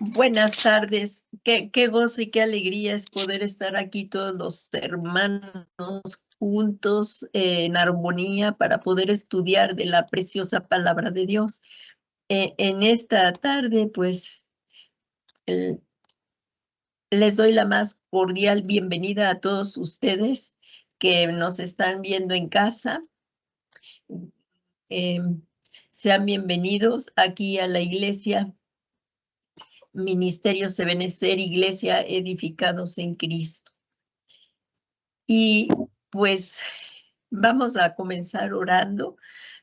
Buenas tardes. Qué gozo y qué alegría es poder estar aquí todos los hermanos juntos en armonía para poder estudiar de la preciosa palabra de Dios. En esta tarde, pues, el- les doy la más cordial bienvenida a todos ustedes que nos están viendo en casa. Eh, Sean bienvenidos aquí a la iglesia Ministerios Ebenecer, Iglesia Edificados en Cristo. Y pues vamos a comenzar orando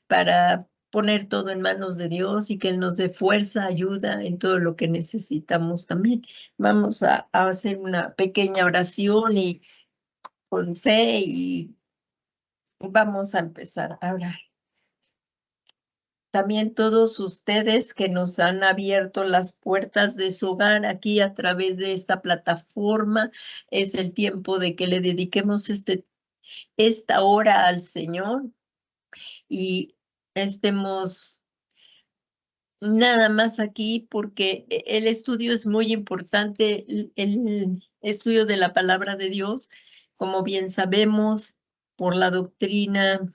para poner todo en manos de Dios y que Él nos dé fuerza, ayuda en todo lo que necesitamos también. Vamos a hacer una pequeña oración y con fe y vamos a empezar a orar. También todos ustedes que nos han abierto las puertas de su hogar aquí a través de esta plataforma, es el tiempo de que le dediquemos esta hora al Señor y estemos nada más aquí porque el estudio es muy importante, el estudio de la palabra de Dios, como bien sabemos, por la doctrina.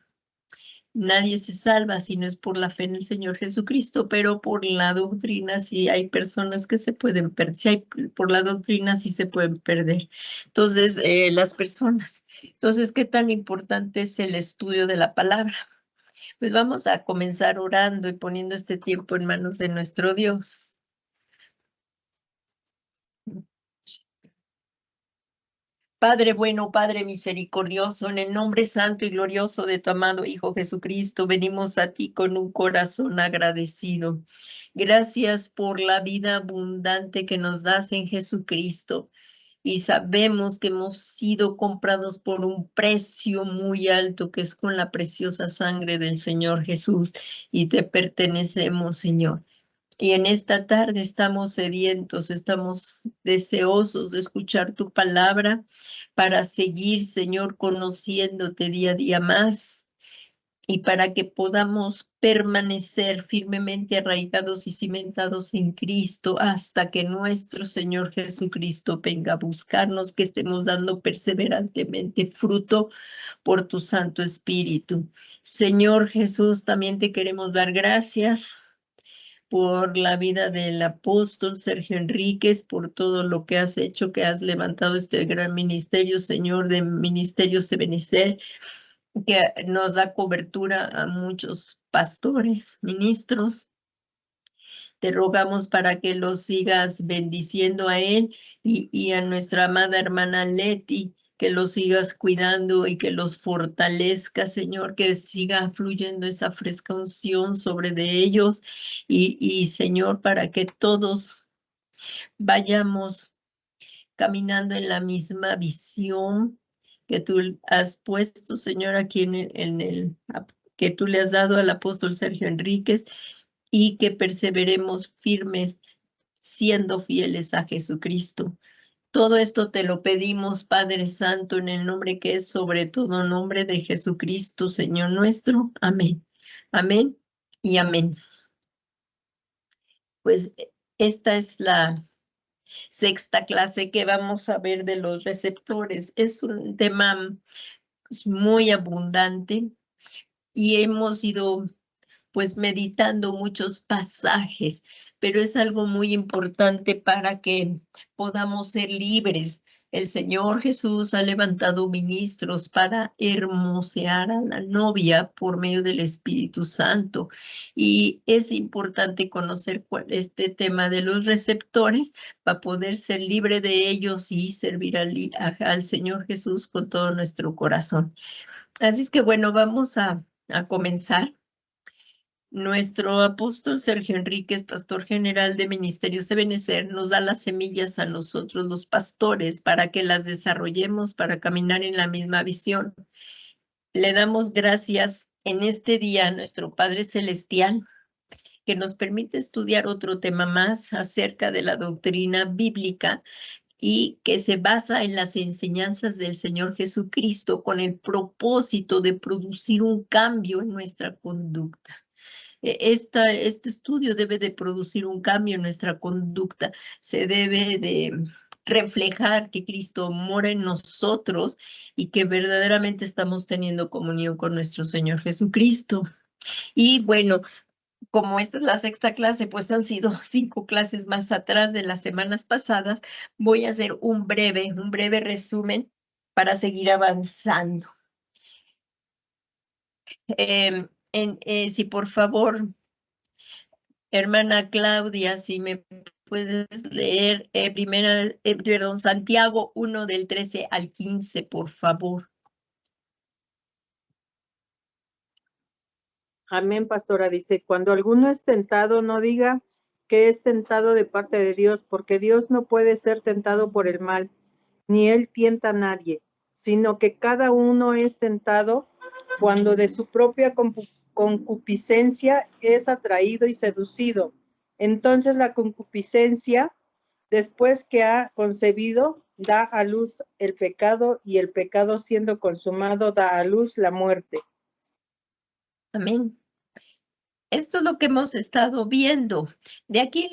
Nadie se salva si no es por la fe en el Señor Jesucristo, pero por la doctrina sí hay personas que se pueden perder, por la doctrina sí se pueden perder. Entonces, las personas. Entonces, ¿qué tan importante es el estudio de la palabra? Pues vamos a comenzar orando y poniendo este tiempo en manos de nuestro Dios. Padre bueno, Padre misericordioso, en el nombre santo y glorioso de tu amado Hijo Jesucristo, venimos a ti con un corazón agradecido. Gracias por la vida abundante que nos das en Jesucristo. Y sabemos que hemos sido comprados por un precio muy alto, que es con la preciosa sangre del Señor Jesús, y te pertenecemos, Señor. Y en esta tarde estamos sedientos, estamos deseosos de escuchar tu palabra para seguir, Señor, conociéndote día a día más y para que podamos permanecer firmemente arraigados y cimentados en Cristo hasta que nuestro Señor Jesucristo venga a buscarnos, que estemos dando perseverantemente fruto por tu Santo Espíritu. Señor Jesús, también te queremos dar gracias por la vida del apóstol Sergio Enríquez, por todo lo que has hecho, que has levantado este gran ministerio, Señor, de Ministerios Ebenecer, que nos da cobertura a muchos pastores, ministros. Te rogamos para que los sigas bendiciendo a él y a nuestra amada hermana Leti, que los sigas cuidando y que los fortalezca, Señor, que siga fluyendo esa fresca unción sobre de ellos y Señor, para que todos vayamos caminando en la misma visión que tú has puesto, Señor, aquí que tú le has dado al apóstol Sergio Enríquez y que perseveremos firmes siendo fieles a Jesucristo. Todo esto te lo pedimos, Padre Santo, en el nombre que es sobre todo nombre de Jesucristo, Señor nuestro. Amén. Amén y amén. Pues esta es la sexta clase que vamos a ver de los receptores. Es un tema muy abundante y hemos ido pues meditando muchos pasajes, pero es algo muy importante para que podamos ser libres. El Señor Jesús ha levantado ministros para hermosear a la novia por medio del Espíritu Santo. Y es importante conocer este tema de los receptores para poder ser libre de ellos y servir al Señor Jesús con todo nuestro corazón. Así es que bueno, vamos a comenzar. Nuestro apóstol Sergio Enríquez, pastor general de Ministerios Ebenecer, nos da las semillas a nosotros los pastores para que las desarrollemos, para caminar en la misma visión. Le damos gracias en este día a nuestro Padre Celestial, que nos permite estudiar otro tema más acerca de la doctrina bíblica y que se basa en las enseñanzas del Señor Jesucristo con el propósito de producir un cambio en nuestra conducta. Este estudio debe de producir un cambio en nuestra conducta, se debe de reflejar que Cristo mora en nosotros y que verdaderamente estamos teniendo comunión con nuestro Señor Jesucristo. Y bueno, como esta es la sexta clase, pues han sido 5 clases más atrás de las semanas pasadas, voy a hacer un breve resumen para seguir avanzando. Si por favor, hermana Claudia, si me puedes leer Santiago 1 del 13 al 15, por favor. Amén, pastora. Dice, cuando alguno es tentado, no diga que es tentado de parte de Dios, porque Dios no puede ser tentado por el mal, ni él tienta a nadie, sino que cada uno es tentado cuando de su propia concupiscencia es atraído y seducido. Entonces la concupiscencia, después que ha concebido, da a luz el pecado, y el pecado, siendo consumado, da a luz la muerte. Amén. Esto es lo que hemos estado viendo. De aquí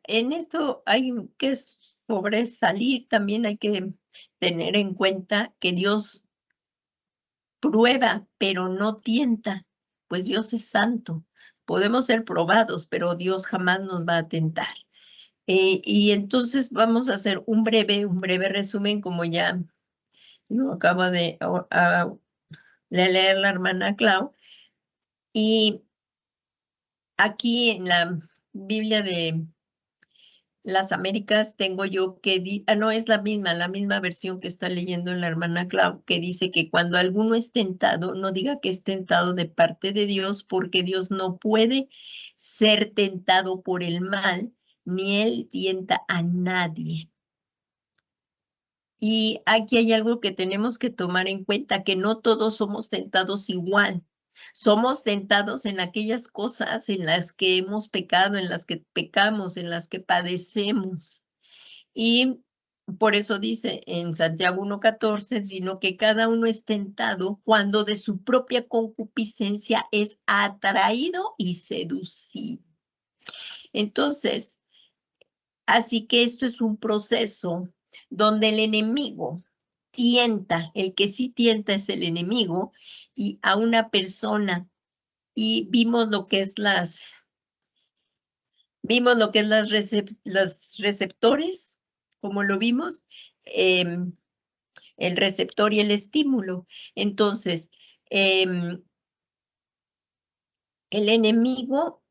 en esto hay que sobresalir, también hay que tener en cuenta que Dios prueba, pero no tienta, pues Dios es santo. Podemos ser probados, pero Dios jamás nos va a tentar. Y entonces vamos a hacer un breve resumen, como ya lo acaba de leer la hermana Clau. Y aquí en la Biblia de las Américas tengo yo que, no es la misma versión que está leyendo la hermana Clau, que dice que cuando alguno es tentado, no diga que es tentado de parte de Dios, porque Dios no puede ser tentado por el mal, ni él tienta a nadie. Y aquí hay algo que tenemos que tomar en cuenta, que no todos somos tentados igual. Somos tentados en aquellas cosas en las que hemos pecado, en las que pecamos, en las que padecemos. Y por eso dice en Santiago 1:14, sino que cada uno es tentado cuando de su propia concupiscencia es atraído y seducido. Entonces, así que esto es un proceso donde el enemigo tienta, el que sí tienta es el enemigo, y a una persona, y vimos lo que es las receptores, como lo vimos, el receptor y el estímulo. Entonces, el enemigo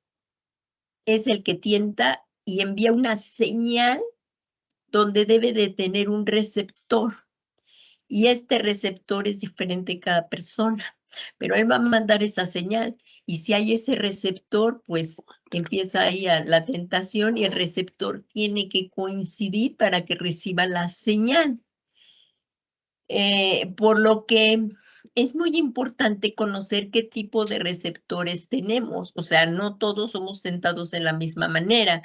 es el que tienta y envía una señal donde debe de tener un receptor. Y este receptor es diferente en cada persona, pero él va a mandar esa señal. Y si hay ese receptor, pues empieza ahí la tentación y el receptor tiene que coincidir para que reciba la señal. Por lo que es muy importante conocer qué tipo de receptores tenemos. O sea, no todos somos tentados de la misma manera.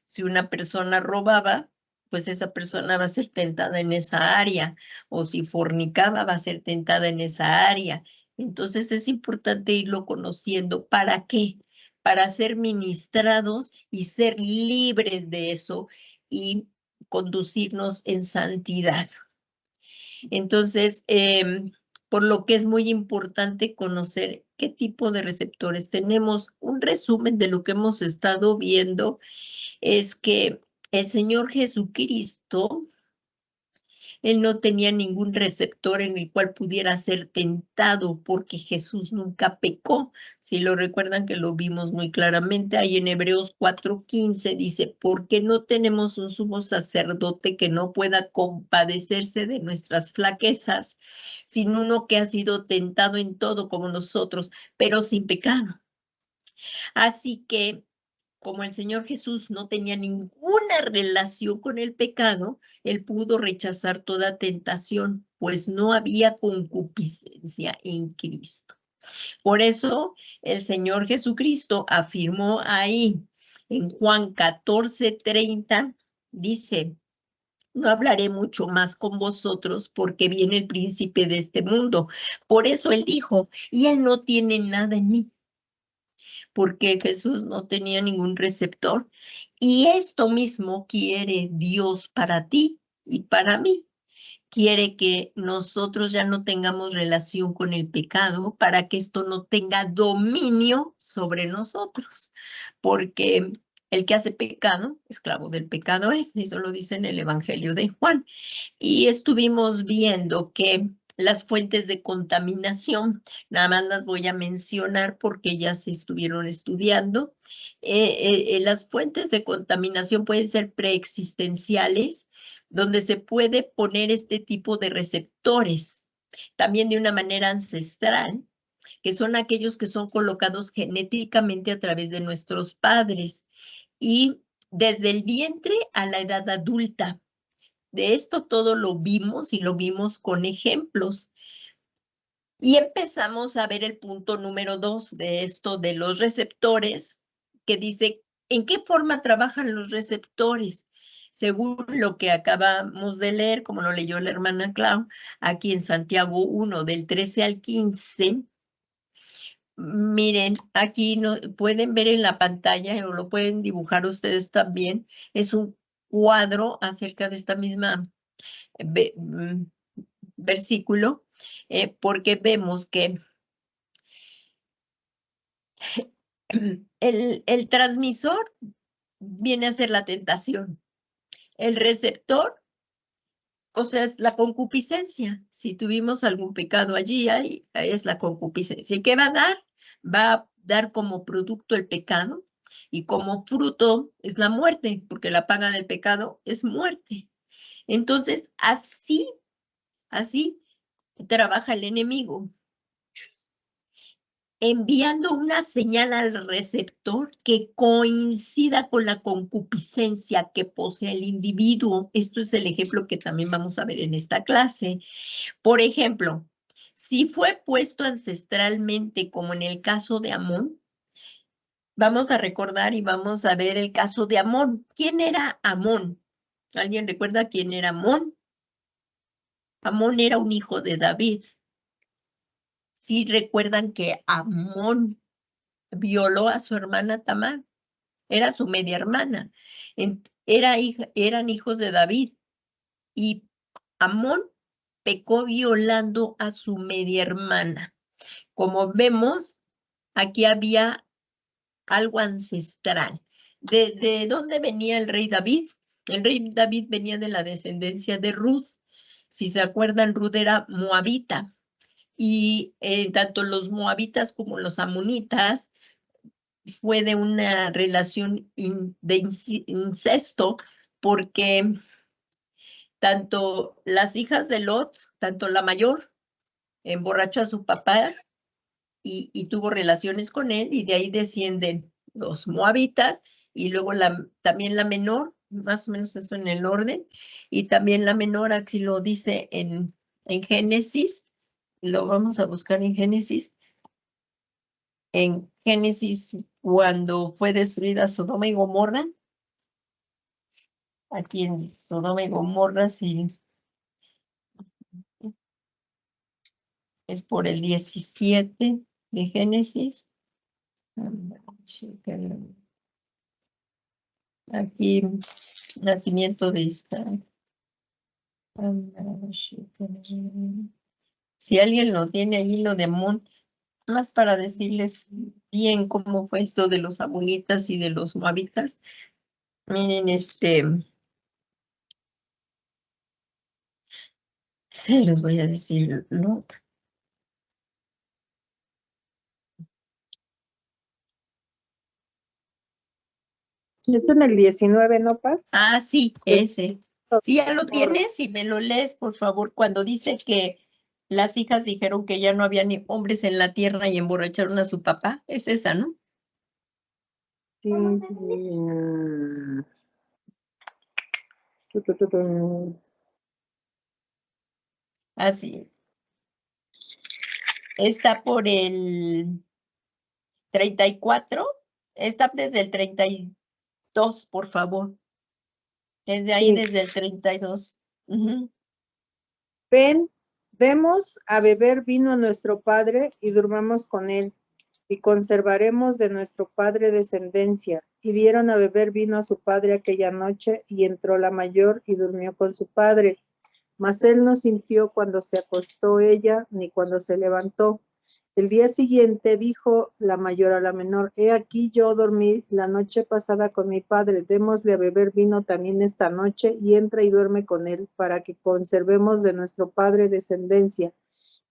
Si una persona robaba, pues esa persona va a ser tentada en esa área. O si fornicaba, va a ser tentada en esa área. Entonces es importante irlo conociendo. ¿Para qué? Para ser ministrados y ser libres de eso y conducirnos en santidad. Entonces, por lo que es muy importante conocer qué tipo de receptores tenemos. Un resumen de lo que hemos estado viendo es que el Señor Jesucristo, él no tenía ningún receptor en el cual pudiera ser tentado porque Jesús nunca pecó. Si lo recuerdan que lo vimos muy claramente, ahí en Hebreos 4:15 dice, porque no tenemos un sumo sacerdote que no pueda compadecerse de nuestras flaquezas, sino uno que ha sido tentado en todo como nosotros, pero sin pecado. Así que como el Señor Jesús no tenía ninguna relación con el pecado, él pudo rechazar toda tentación, pues no había concupiscencia en Cristo. Por eso el Señor Jesucristo afirmó ahí en Juan 14:30, dice, no hablaré mucho más con vosotros porque viene el príncipe de este mundo. Por eso él dijo, y él no tiene nada en mí, porque Jesús no tenía ningún receptor. Y esto mismo quiere Dios para ti y para mí. Quiere que nosotros ya no tengamos relación con el pecado para que esto no tenga dominio sobre nosotros, porque el que hace pecado, esclavo del pecado es, eso lo dice en el Evangelio de Juan. Y estuvimos viendo que las fuentes de contaminación, nada más las voy a mencionar porque ya se estuvieron estudiando. Las fuentes de contaminación pueden ser preexistenciales, donde se puede poner este tipo de receptores, también de una manera ancestral, que son aquellos que son colocados genéticamente a través de nuestros padres y desde el vientre a la edad adulta. De esto todo lo vimos y lo vimos con ejemplos. Y empezamos a ver el punto número 2 de esto de los receptores, que dice, ¿en qué forma trabajan los receptores? Según lo que acabamos de leer, como lo leyó la hermana Clau, aquí en Santiago 1, del 13 al 15, miren, aquí no, pueden ver en la pantalla, o lo pueden dibujar ustedes también, es un cuadro acerca de esta misma versículo, porque vemos que el transmisor viene a ser la tentación. El receptor, o sea, es la concupiscencia. Si tuvimos algún pecado allí, ahí es la concupiscencia. ¿Y qué va a dar? Va a dar como producto el pecado y como fruto es la muerte, porque la paga del pecado es muerte. Entonces, así trabaja el enemigo, enviando una señal al receptor que coincida con la concupiscencia que posee el individuo. Esto es el ejemplo que también vamos a ver en esta clase. Por ejemplo, si fue puesto ancestralmente, como en el caso de Amón, vamos a recordar y vamos a ver el caso de Amón. ¿Quién era Amón? ¿Alguien recuerda quién era Amón? Amón era un hijo de David. Sí recuerdan que Amón violó a su hermana Tamar, era su media hermana, eran hijos de David y Amón pecó violando a su media hermana. Como vemos, aquí había algo ancestral. ¿De dónde venía el rey David? El rey David venía de la descendencia de Ruth. Si se acuerdan, Ruth era moabita y tanto los moabitas como los amonitas fue de una relación de incesto, porque tanto las hijas de Lot, tanto la mayor, emborrachó a su papá y tuvo relaciones con él, y de ahí descienden los moabitas, y luego también la menor, más o menos eso en el orden, y también la menor, así lo dice en Génesis, lo vamos a buscar en Génesis, cuando fue destruida Sodoma y Gomorra, aquí en Sodoma y Gomorra, sí, es por el 17 de Génesis. Aquí, nacimiento de Isaac. Si alguien lo tiene ahí, lo de Amón, más para decirles bien cómo fue esto de los amonitas y de los moabitas. Miren, se los voy a decir, Lot. Es en el 19, ¿no, Paz? Ah, sí, ese. Si ya lo tienes, y me lo lees, por favor, cuando dice que las hijas dijeron que ya no había ni hombres en la tierra y emborracharon a su papá, es esa, ¿no? Sí. Así es. Está por el 34, está desde el 32, por favor. Desde ahí, Sí. desde el 32. Ven, demos a beber vino a nuestro padre y durmamos con él, y conservaremos de nuestro padre descendencia. Y dieron a beber vino a su padre aquella noche, y entró la mayor y durmió con su padre. Mas él no sintió cuando se acostó ella, ni cuando se levantó. El día siguiente dijo la mayor a la menor: He aquí yo dormí la noche pasada con mi padre, démosle a beber vino también esta noche, y entra y duerme con él, para que conservemos de nuestro padre descendencia.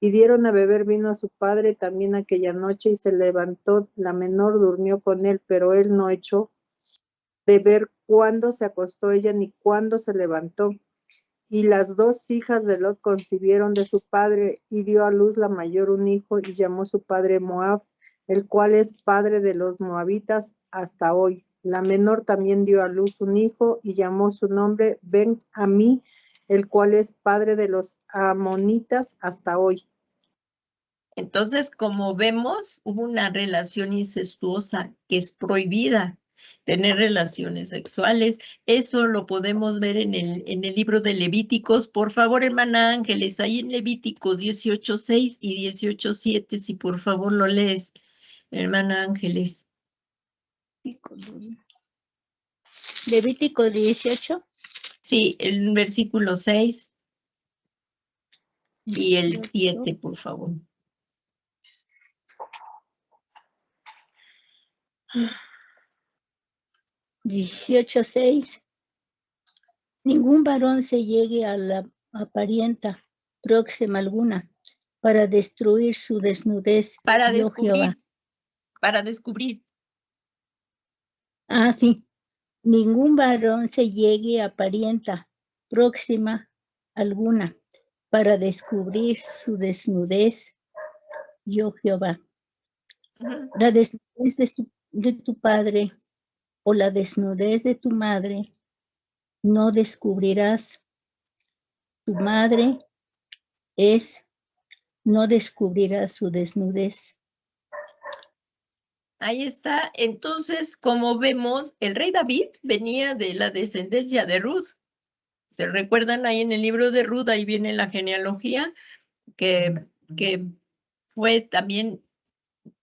Y dieron a beber vino a su padre también aquella noche, y se levantó la menor, durmió con él, pero él no echó de ver cuándo se acostó ella, ni cuándo se levantó. Y las dos hijas de Lot concibieron de su padre, y dio a luz la mayor un hijo, y llamó su padre Moab, el cual es padre de los moabitas hasta hoy. La menor también dio a luz un hijo, y llamó su nombre Ben-Amí, el cual es padre de los amonitas hasta hoy. Entonces, como vemos, hubo una relación incestuosa que es prohibida, tener relaciones sexuales. Eso lo podemos ver en el libro de Levíticos. Por favor, hermana Ángeles, ahí en Levíticos 18:6 y 18:7, si por favor lo lees, hermana Ángeles. Levítico 18. Sí, el versículo 6 y el 7, por favor. Ah. 18:6. Ningún varón se llegue a la parienta próxima alguna para destruir su desnudez. Para Yo, descubrir. Jehová. Para descubrir. Ah, sí. Ningún varón se llegue a parienta próxima alguna para descubrir su desnudez. Yo, Jehová. La desnudez de tu padre o la desnudez de tu madre no descubrirás. Tu madre no descubrirás su desnudez. Ahí está. Entonces, como vemos, el rey David venía de la descendencia de Ruth. ¿Se recuerdan ahí en el libro de Ruth? Ahí viene la genealogía que fue también,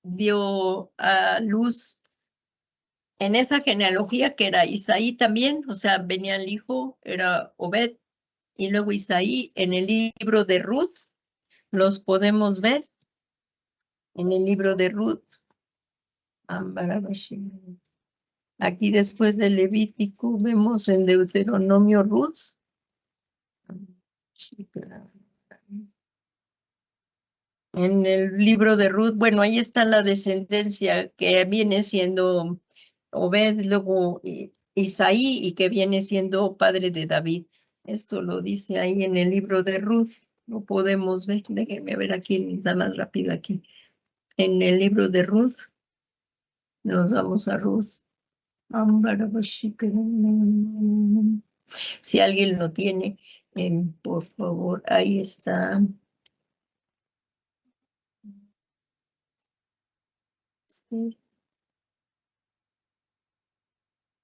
dio a luz en esa genealogía que era Isaí también, o sea, venía el hijo, era Obed, y luego Isaí. En el libro de Ruth los podemos ver, en el libro de Ruth. Aquí después de Levítico vemos en Deuteronomio Ruth. En el libro de Ruth, bueno, ahí está la descendencia que viene siendo Obed, luego Isaí, y que viene siendo padre de David. Esto lo dice ahí en el libro de Ruth. Lo podemos ver. Déjenme ver aquí, está más rápido aquí. En el libro de Ruth, nos vamos a Ruth. Si alguien lo tiene, por favor, ahí está. Sí.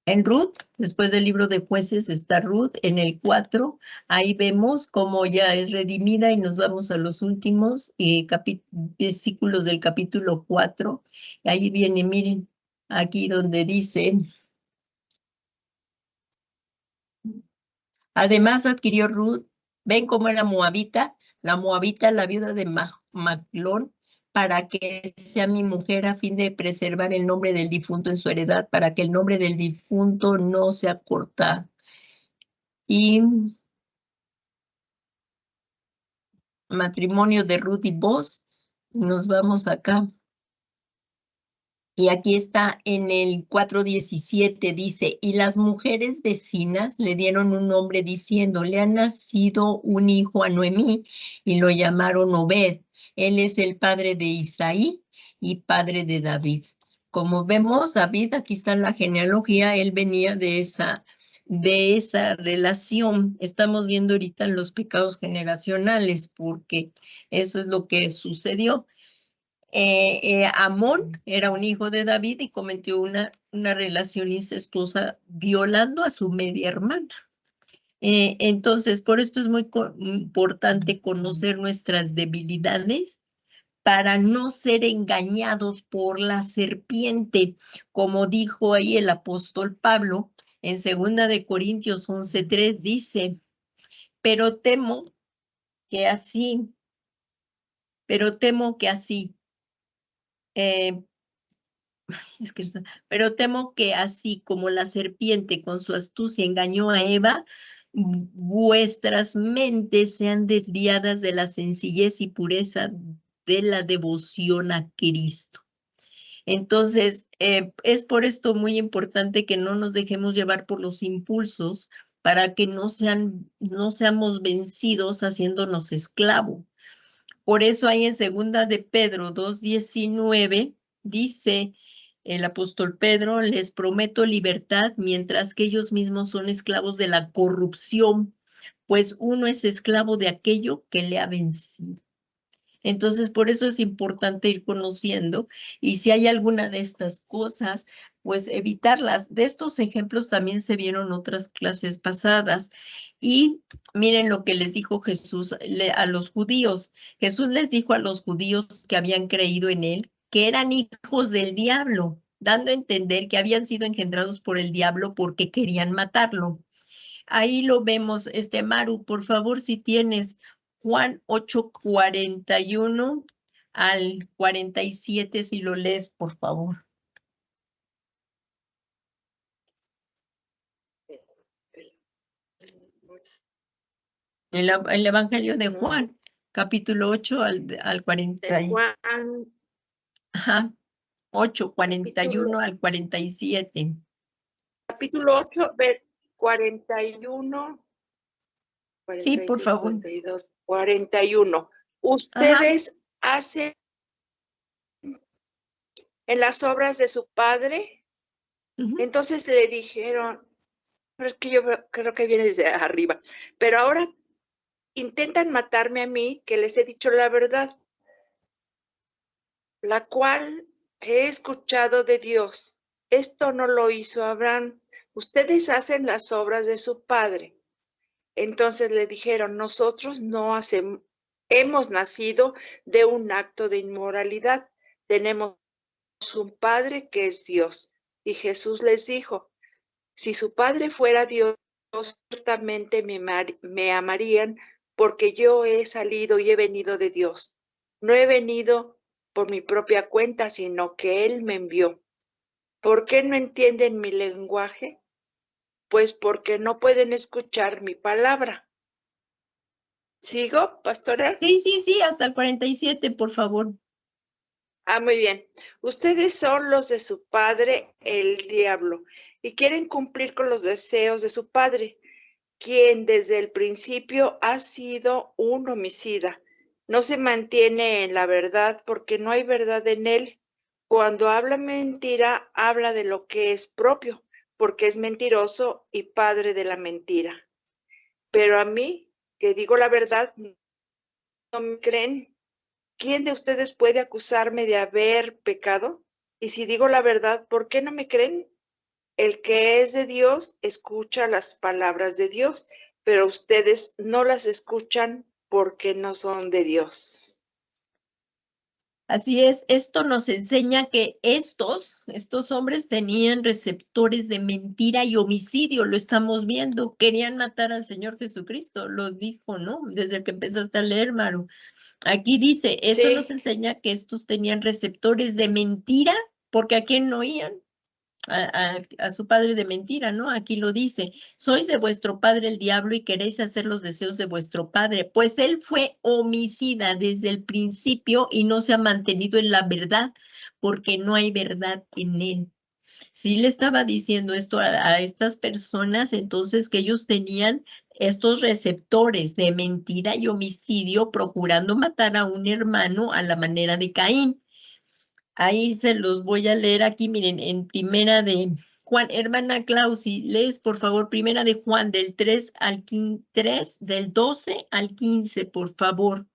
En Ruth, después del libro de Jueces, está Ruth. En el 4, ahí vemos cómo ya es redimida, y nos vamos a los últimos versículos del capítulo 4. Ahí viene, miren, aquí donde dice: además adquirió Ruth, ven cómo era moabita, la viuda de Maclón, para que sea mi mujer, a fin de preservar el nombre del difunto en su heredad, para que el nombre del difunto no sea cortado. Y matrimonio de Ruth y Boz, nos vamos acá. Y aquí está en el 4:17, dice: y las mujeres vecinas le dieron un nombre diciendo: le ha nacido un hijo a Noemí, y lo llamaron Obed. Él es el padre de Isaí y padre de David. Como vemos, David, aquí está la genealogía, él venía de esa relación. Estamos viendo ahorita los pecados generacionales, porque eso es lo que sucedió. Amón era un hijo de David y cometió una relación incestuosa violando a su media hermana. Entonces, por esto es muy importante conocer nuestras debilidades para no ser engañados por la serpiente, como dijo ahí el apóstol Pablo en 2 de Corintios 11:3, dice, pero temo que así, pero temo que así como la serpiente con su astucia engañó a Eva, vuestras mentes sean desviadas de la sencillez y pureza de la devoción a Cristo. Entonces, es por esto muy importante que no nos dejemos llevar por los impulsos para que no seamos vencidos haciéndonos esclavo. Por eso ahí en 2 de Pedro 2:19 dice el apóstol Pedro, les prometo libertad mientras que ellos mismos son esclavos de la corrupción, pues uno es esclavo de aquello que le ha vencido. Entonces, por eso es importante ir conociendo y si hay alguna de estas cosas, pues evitarlas. De estos ejemplos también se vieron otras clases pasadas. Y miren lo que les dijo Jesús a los judíos. Jesús les dijo a los judíos que habían creído en él que eran hijos del diablo, dando a entender que habían sido engendrados por el diablo porque querían matarlo. Ahí lo vemos, Maru, por favor, si tienes Juan 8:41 al 47, si lo lees, por favor. El Evangelio de Juan, capítulo 8 al 40. Juan. Ajá, 8:41 al 47. Capítulo 8, 41. Sí, por favor. 42, 41. Ustedes hacen en las obras de su padre. Entonces le dijeron, pero es que yo creo que viene desde arriba, pero ahora intentan matarme a mí, que les he dicho la verdad, la cual he escuchado de Dios. Esto no lo hizo Abraham. Ustedes hacen las obras de su padre. Entonces le dijeron, nosotros no hemos nacido de un acto de inmoralidad. Tenemos un padre que es Dios. Y Jesús les dijo, si su padre fuera Dios, ciertamente me amarían, porque yo he salido y he venido de Dios. No he venido por mi propia cuenta, sino que Él me envió. ¿Por qué no entienden mi lenguaje? Pues porque no pueden escuchar mi palabra. ¿Sigo, pastora? Sí, hasta el 47, por favor. Muy bien. Ustedes son los de su padre, el diablo, y quieren cumplir con los deseos de su padre, quien desde el principio ha sido un homicida. No se mantiene en la verdad porque no hay verdad en él. Cuando habla mentira, habla de lo que es propio, porque es mentiroso y padre de la mentira. Pero a mí, que digo la verdad, no me creen. ¿Quién de ustedes puede acusarme de haber pecado? Y si digo la verdad, ¿por qué no me creen? El que es de Dios escucha las palabras de Dios, pero ustedes no las escuchan porque no son de Dios. Así es, esto nos enseña que estos hombres tenían receptores de mentira y homicidio, lo estamos viendo, querían matar al Señor Jesucristo, lo dijo, ¿no? Desde que empezaste a leer, Maru. Aquí dice, eso nos enseña que estos tenían receptores de mentira, porque ¿a quién no oían? A su padre de mentira, ¿no? Aquí lo dice, sois de vuestro padre el diablo y queréis hacer los deseos de vuestro padre, pues él fue homicida desde el principio y no se ha mantenido en la verdad, porque no hay verdad en él. Si le estaba diciendo esto a estas personas, entonces que ellos tenían estos receptores de mentira y homicidio procurando matar a un hermano a la manera de Caín. Ahí se los voy a leer aquí, miren, en primera de Juan, hermana Clausi, lees por favor primera de Juan del 3 al 15, del 12 al 15, por favor.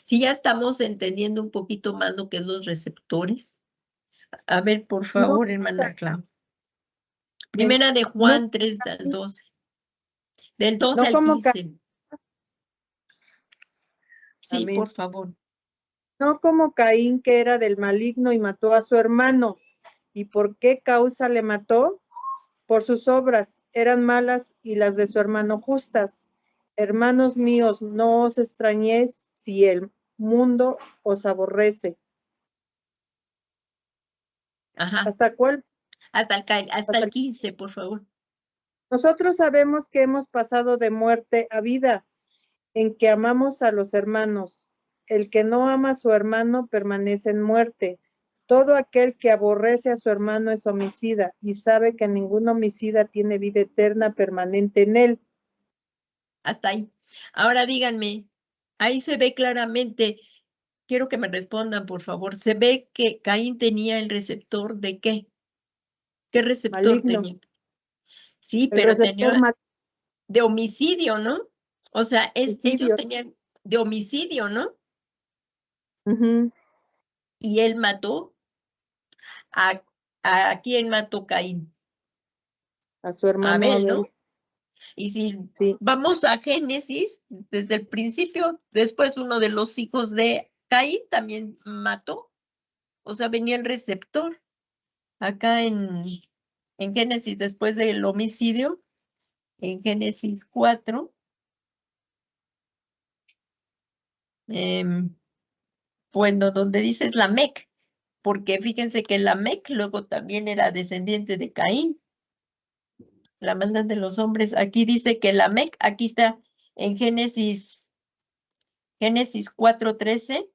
Si ya estamos entendiendo un poquito más lo que es los receptores. A ver, por favor, hermana Clau. Primera de Juan 3 al 12. Del 12 al 15. Sí, por favor. no como Caín, que era del maligno y mató a su hermano. ¿Y por qué causa le mató? Por sus obras eran malas y las de su hermano justas. Hermanos míos, no os extrañéis si el mundo os aborrece. Ajá. ¿Hasta cuál? Hasta el 15, por favor. Nosotros sabemos que hemos pasado de muerte a vida, en que amamos a los hermanos. El que no ama a su hermano permanece en muerte. Todo aquel que aborrece a su hermano es homicida, y sabe que ningún homicida tiene vida eterna permanente en él. Hasta ahí. Ahora díganme, ahí se ve claramente, quiero que me respondan, por favor, se ve que Caín tenía el receptor ¿de qué? ¿Qué receptor Maligno. tenía? Sí, El pero receptor tenía de homicidio, ¿no? O sea, ellos homicidio. tenían de homicidio, ¿no? Ujú. Y él mató a quién mató Caín, A su a hermano Abel, Abel. ¿no? Y si Sí. vamos a Génesis, desde el principio, después uno de los hijos de Caín también mató, o sea, venía el receptor. Acá en Génesis, después del homicidio, en Génesis 4, bueno, donde dices Lamec, porque fíjense que Lamec luego también era descendiente de Caín, la maldad de los hombres. Aquí dice que Lamec, aquí está en Génesis 4:13,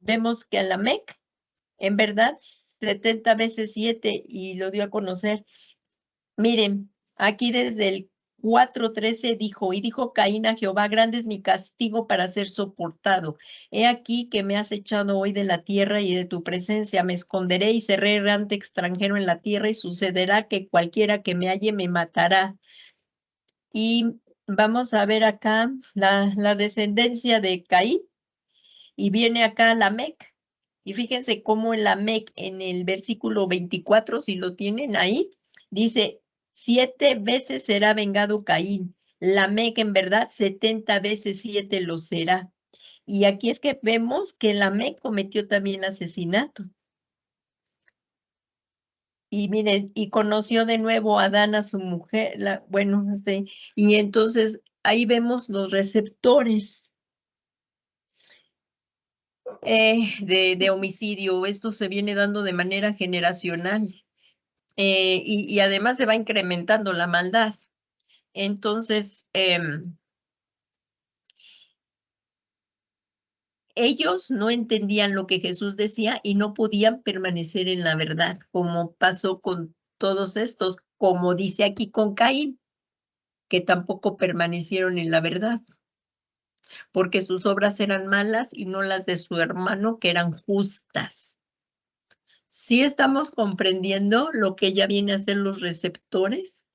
vemos que a Lamec, en verdad, 70 veces 7 y lo dio a conocer. Miren, aquí desde el 4:13 dijo, y dijo Caín a Jehová, grande es mi castigo para ser soportado. He aquí que me has echado hoy de la tierra y de tu presencia. Me esconderé y seré errante extranjero en la tierra y sucederá que cualquiera que me halle me matará. Y vamos a ver acá la descendencia de Caín y viene acá Lamec. Y fíjense cómo el Lamec en el versículo 24, si lo tienen ahí, dice, 7 veces será vengado Caín. Lamec en verdad 70 veces 7 lo será. Y aquí es que vemos que Lamec cometió también asesinato. Y miren, y conoció de nuevo a Adán, a su mujer, y entonces ahí vemos los receptores de homicidio. Esto se viene dando de manera generacional. Y además se va incrementando la maldad. Entonces, ellos no entendían lo que Jesús decía y no podían permanecer en la verdad, como pasó con todos estos, como dice aquí con Caín, que tampoco permanecieron en la verdad, porque sus obras eran malas y no las de su hermano, que eran justas. ¿Sí estamos comprendiendo lo que ya viene a ser los receptores?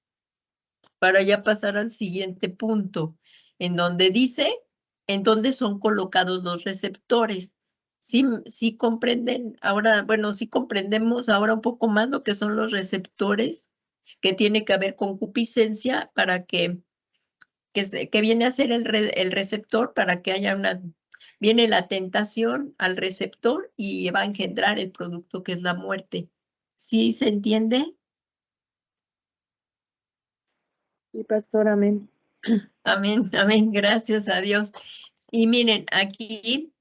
Para ya pasar al siguiente punto, en donde dice, en dónde son colocados los receptores. Sí comprenden ahora, bueno, sí comprendemos ahora un poco más lo que son los receptores, que tiene que haber concupiscencia para que viene a ser el receptor para que haya viene la tentación al receptor y va a engendrar el producto que es la muerte. ¿Sí se entiende? Sí, pastor, amén. Amén, amén, gracias a Dios. Y miren, aquí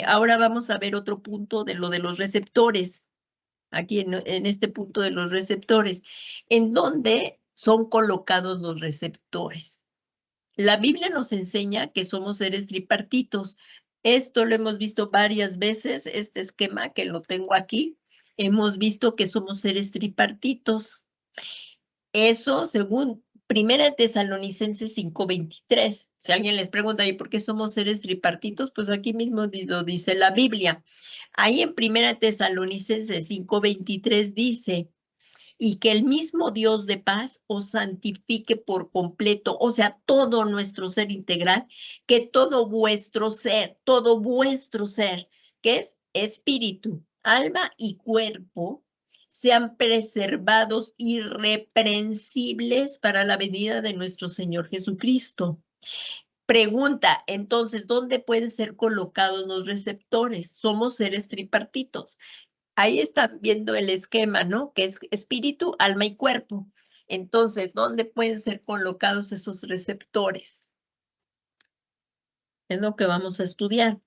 ahora vamos a ver otro punto de lo de los receptores, aquí en este punto de los receptores, en donde son colocados los receptores. La Biblia nos enseña que somos seres tripartitos. Esto lo hemos visto varias veces, este esquema que lo tengo aquí, hemos visto que somos seres tripartitos. Eso según Primera Tesalonicenses 5:23. Si alguien les pregunta, ¿y por qué somos seres tripartitos? Pues aquí mismo lo dice la Biblia. Ahí en Primera Tesalonicenses 5:23 dice, y que el mismo Dios de paz os santifique por completo, o sea, todo nuestro ser integral, que todo vuestro ser, que es espíritu, alma y cuerpo, sean preservados irreprensibles para la venida de nuestro Señor Jesucristo. Pregunta, entonces, ¿dónde pueden ser colocados los receptores? Somos seres tripartitos. Ahí están viendo el esquema, ¿no? Que es espíritu, alma y cuerpo. Entonces, ¿dónde pueden ser colocados esos receptores? Es lo que vamos a estudiar.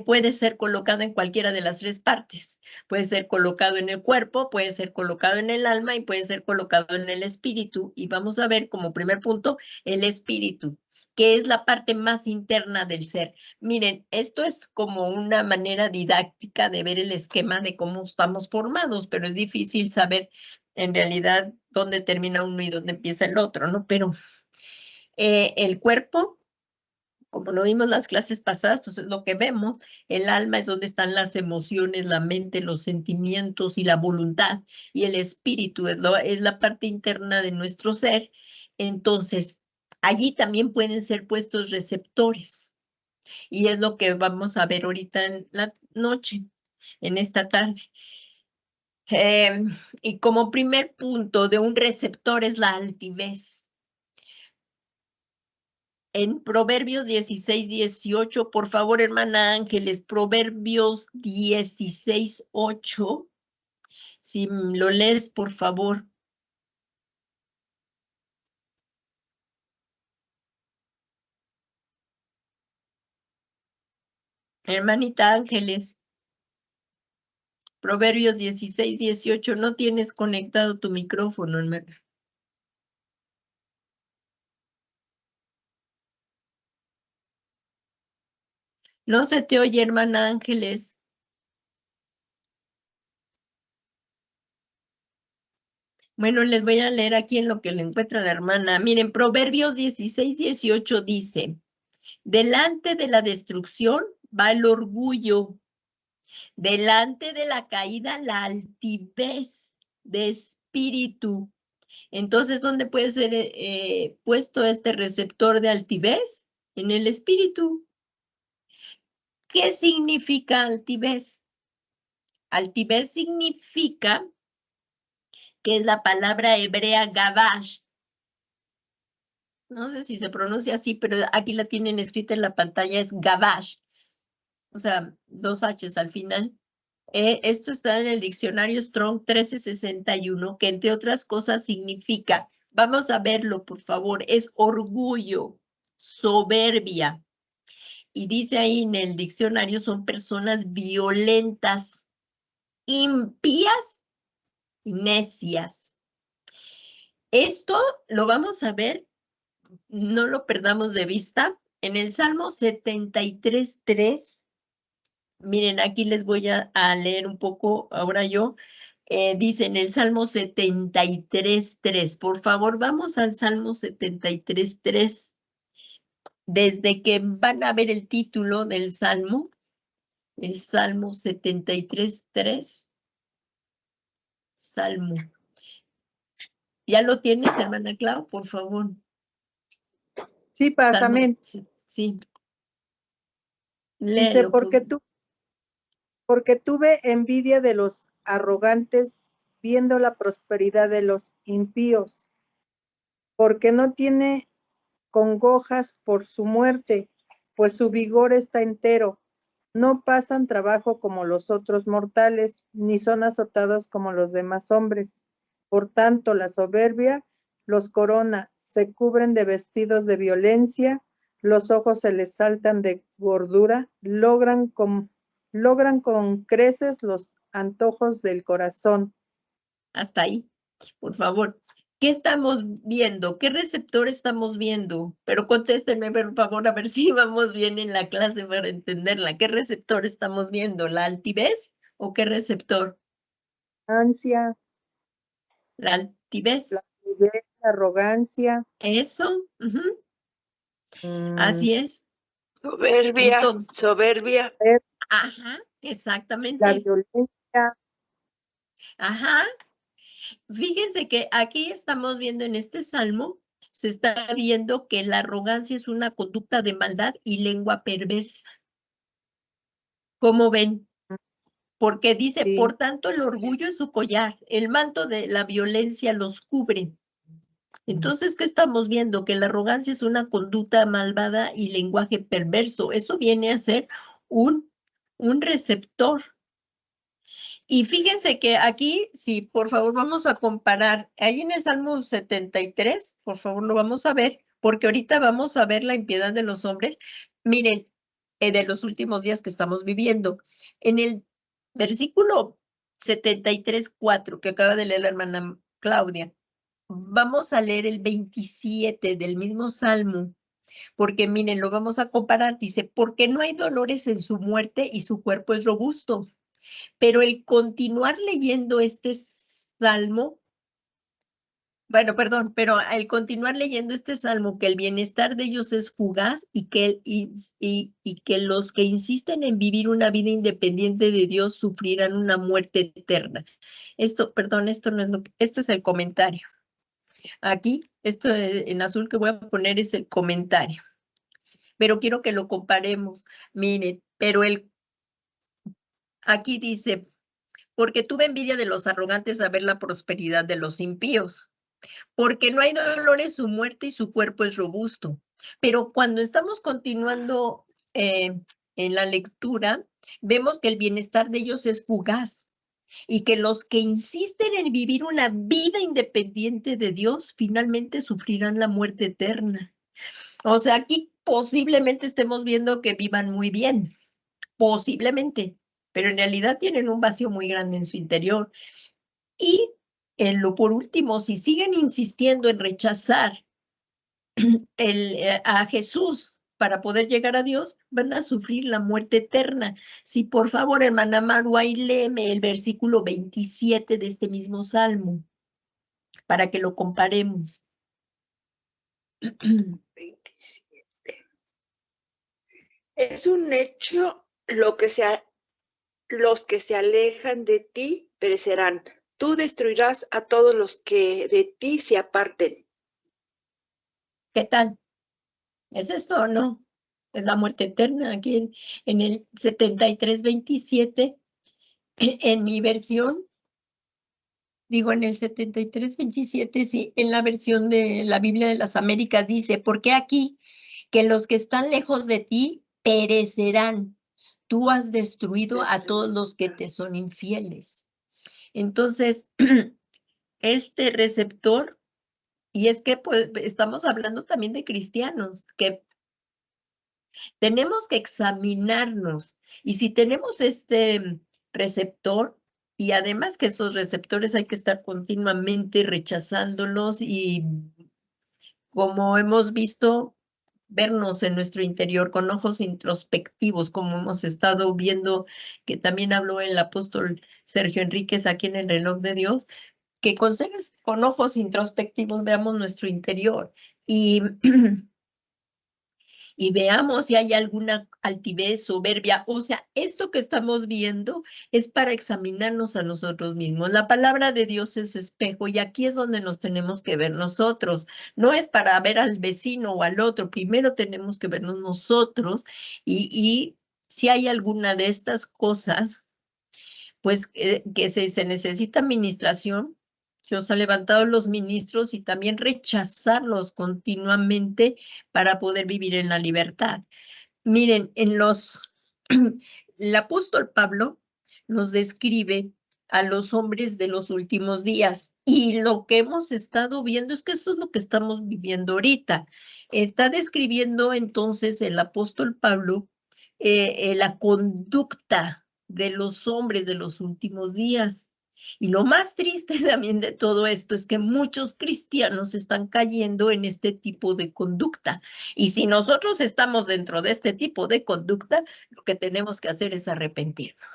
Puede ser colocado en cualquiera de las tres partes. Puede ser colocado en el cuerpo, puede ser colocado en el alma y puede ser colocado en el espíritu. Y vamos a ver como primer punto el espíritu, que es la parte más interna del ser. Miren, esto es como una manera didáctica de ver el esquema de cómo estamos formados, pero es difícil saber en realidad dónde termina uno y dónde empieza el otro, ¿no? Pero el cuerpo, como lo vimos las clases pasadas, pues es lo que vemos. El alma es donde están las emociones, la mente, los sentimientos y la voluntad. Y el espíritu es la parte interna de nuestro ser. Entonces, allí también pueden ser puestos receptores. Y es lo que vamos a ver ahorita en la noche, en esta tarde. Y como primer punto de un receptor es la altivez. En Proverbios 16, 18, por favor, hermana Ángeles, Proverbios 16, 8, si lo lees, por favor. Hermanita Ángeles, Proverbios 16, 18, no tienes conectado tu micrófono, hermana. No se te oye, hermana Ángeles. Bueno, les voy a leer aquí en lo que le encuentra la hermana. Miren, Proverbios 16, 18 dice, delante de la destrucción va el orgullo, delante de la caída la altivez de espíritu. Entonces, ¿dónde puede ser puesto este receptor de altivez? En el espíritu. ¿Qué significa altivez? Altivez significa que es la palabra hebrea gabash. No sé si se pronuncia así, pero aquí la tienen escrita en la pantalla, es gabash. O sea, 2 H's al final. Esto está en el diccionario Strong 1361, que entre otras cosas significa, vamos a verlo por favor, es orgullo, soberbia. Y dice ahí en el diccionario, son personas violentas, impías y necias. Esto lo vamos a ver, no lo perdamos de vista, en el Salmo 73:3. Miren, aquí les voy a leer un poco ahora yo. Dice en el Salmo 73:3. Por favor, vamos al Salmo 73:3. Desde que van a ver el título del Salmo, el Salmo 73:3. Salmo. ¿Ya lo tienes, hermana Clau? Por favor. Sí, pásame. Sí. Dice, Léelo, porque tuve envidia de los arrogantes, viendo la prosperidad de los impíos, porque no tiene congojas por su muerte, pues su vigor está entero. No pasan trabajo como los otros mortales, ni son azotados como los demás hombres. Por tanto, la soberbia los corona, se cubren de vestidos de violencia, los ojos se les saltan de gordura, logran con creces los antojos del corazón. Hasta ahí, por favor. ¿Qué estamos viendo? ¿Qué receptor estamos viendo? Pero contéstenme, por favor, a ver si vamos bien en la clase para entenderla. ¿Qué receptor estamos viendo? ¿La altivez o qué receptor? Ansia, La altivez. la altivez, la arrogancia. Eso. Así es. Soberbia, Entonces, soberbia. ajá, La exactamente. violencia. Ajá. Fíjense que aquí estamos viendo en este salmo, se está viendo que la arrogancia es una conducta de maldad y lengua perversa. ¿Cómo ven? Porque dice, Sí. por tanto, el orgullo es su collar, el manto de la violencia los cubre. Entonces, ¿qué estamos viendo? Que la arrogancia es una conducta malvada y lenguaje perverso. Eso viene a ser un receptor. Y fíjense que aquí, si por favor vamos a comparar, ahí en el Salmo 73, por favor lo vamos a ver, porque ahorita vamos a ver la impiedad de los hombres. Miren, de los últimos días que estamos viviendo. En el versículo 73:4 que acaba de leer la hermana Claudia, vamos a leer el 27 del mismo Salmo, porque miren, lo vamos a comparar. Dice, porque no hay dolores en su muerte y su cuerpo es robusto. Pero el continuar leyendo este Salmo, bueno, perdón, pero al continuar leyendo este Salmo, que el bienestar de ellos es fugaz y que los que insisten en vivir una vida independiente de Dios sufrirán una muerte eterna. Esto, perdón, esto no es esto es el comentario. Aquí, esto en azul que voy a poner es el comentario. Pero quiero que lo comparemos. Miren, pero aquí dice, porque tuve envidia de los arrogantes a ver la prosperidad de los impíos. Porque no hay dolor en su muerte y su cuerpo es robusto. Pero cuando estamos continuando en la lectura, vemos que el bienestar de ellos es fugaz y que los que insisten en vivir una vida independiente de Dios finalmente sufrirán la muerte eterna. O sea, aquí posiblemente estemos viendo que vivan muy bien, posiblemente, pero en realidad tienen un vacío muy grande en su interior. Y por último, si siguen insistiendo en rechazar a Jesús para poder llegar a Dios, van a sufrir la muerte eterna. Si por favor, hermana Maruay, léeme el versículo 27 de este mismo Salmo, para que lo comparemos. 27. Es un hecho los que se alejan de ti perecerán. Tú destruirás a todos los que de ti se aparten. ¿Qué tal? ¿Es esto o no? Es la muerte eterna. Aquí en el 73:27, en mi versión, digo en el 73:27, sí, en la versión de la Biblia de las Américas dice, porque aquí que los que están lejos de ti perecerán. Tú has destruido a todos los que te son infieles. Entonces, este receptor, y es que pues, estamos hablando también de cristianos, que tenemos que examinarnos. Y si tenemos este receptor, y además que esos receptores hay que estar continuamente rechazándolos y, como hemos visto, vernos en nuestro interior con ojos introspectivos, como hemos estado viendo, que también habló el apóstol Sergio Enríquez aquí en el Reloj de Dios, que con ojos introspectivos veamos nuestro interior y y veamos si hay alguna altivez, soberbia. O sea, esto que estamos viendo es para examinarnos a nosotros mismos. La palabra de Dios es espejo y aquí es donde nos tenemos que ver nosotros. No es para ver al vecino o al otro. Primero tenemos que vernos nosotros y si hay alguna de estas cosas, pues que se necesita administración. Dios ha levantado los ministros y también rechazarlos continuamente para poder vivir en la libertad. Miren, el apóstol Pablo nos describe a los hombres de los últimos días y lo que hemos estado viendo es que eso es lo que estamos viviendo ahorita. Está describiendo entonces el apóstol Pablo la conducta de los hombres de los últimos días. Y lo más triste también de todo esto es que muchos cristianos están cayendo en este tipo de conducta. Y si nosotros estamos dentro de este tipo de conducta, lo que tenemos que hacer es arrepentirnos.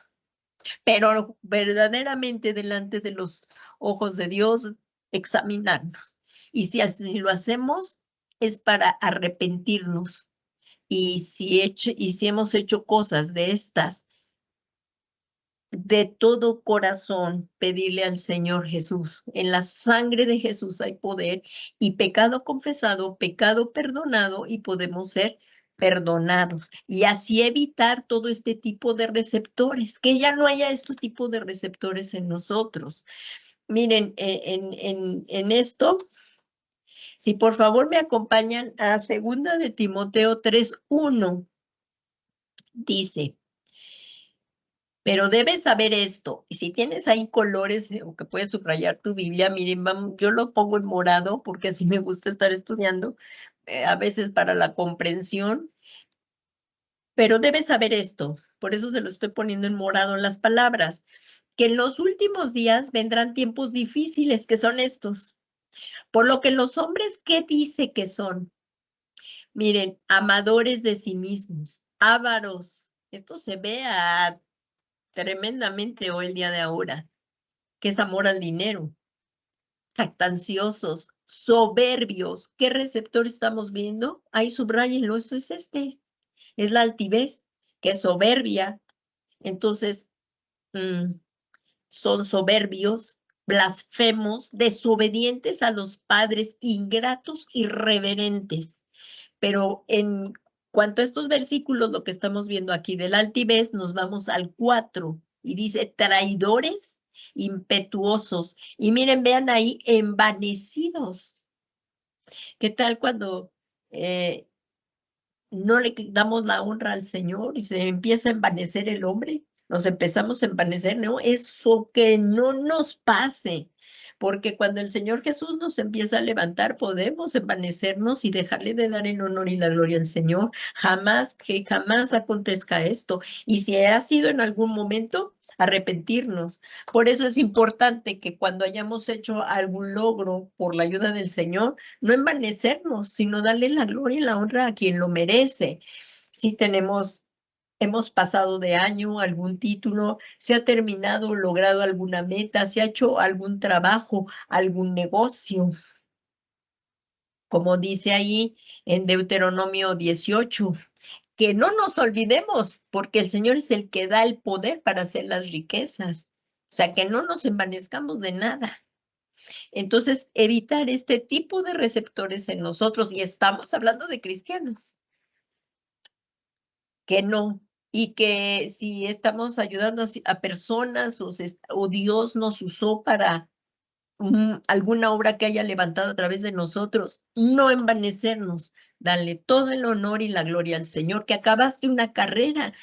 Pero verdaderamente delante de los ojos de Dios, examinarnos. Y si así lo hacemos, es para arrepentirnos. Y si hemos hecho cosas de estas, de todo corazón pedirle al Señor Jesús. En la sangre de Jesús hay poder y pecado confesado, pecado perdonado y podemos ser perdonados y así evitar todo este tipo de receptores, que ya no haya estos tipos de receptores en nosotros. Miren, en esto Si por favor me acompañan a 2 de Timoteo 3:1, dice, pero debes saber esto, y si tienes ahí colores o que puedes subrayar tu Biblia, miren, yo lo pongo en morado porque así me gusta estar estudiando, a veces para la comprensión, pero debes saber esto, por eso se lo estoy poniendo en morado las palabras, que en los últimos días vendrán tiempos difíciles, que son estos, por lo que los hombres, ¿qué dice que son? Miren, amadores de sí mismos, ávaros, esto se ve tremendamente hoy el día de ahora, que es amor al dinero, jactanciosos, soberbios. ¿Qué receptor estamos viendo? Ahí subrayenlo, eso es es la altivez, que es soberbia. Entonces, son soberbios, blasfemos, desobedientes a los padres, ingratos, irreverentes. Pero en cuanto a estos versículos, lo que estamos viendo aquí del altivez, nos vamos al 4 y dice traidores, impetuosos. Y miren, vean ahí, envanecidos. ¿Qué tal cuando no le damos la honra al Señor y se empieza a envanecer el hombre? Nos empezamos a envanecer, ¿no? Eso que no nos pase, porque cuando el Señor Jesús nos empieza a levantar, podemos envanecernos y dejarle de dar el honor y la gloria al Señor. Que jamás acontezca esto. Y si ha sido en algún momento, arrepentirnos. Por eso es importante que cuando hayamos hecho algún logro por la ayuda del Señor, no envanecernos, sino darle la gloria y la honra a quien lo merece. Si hemos pasado de año, algún título, se ha terminado, logrado alguna meta, se ha hecho algún trabajo, algún negocio. Como dice ahí en Deuteronomio 18, que no nos olvidemos, porque el Señor es el que da el poder para hacer las riquezas. O sea, que no nos envanezcamos de nada. Entonces, evitar este tipo de receptores en nosotros, y estamos hablando de cristianos, que no, y que si estamos ayudando a personas o Dios nos usó para alguna obra que haya levantado a través de nosotros, no envanecernos, darle todo el honor y la gloria al Señor, que acabaste una carrera.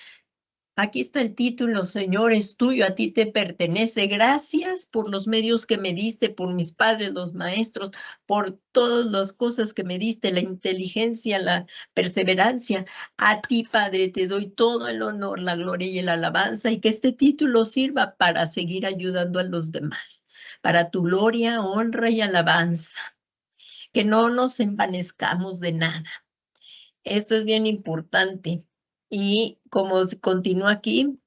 Aquí está el título, Señor, es tuyo, a ti te pertenece. Gracias por los medios que me diste, por mis padres, los maestros, por todas las cosas que me diste, la inteligencia, la perseverancia. A ti, Padre, te doy todo el honor, la gloria y la alabanza, y que este título sirva para seguir ayudando a los demás, para tu gloria, honra y alabanza. Que no nos envanezcamos de nada. Esto es bien importante. Y como continúa aquí,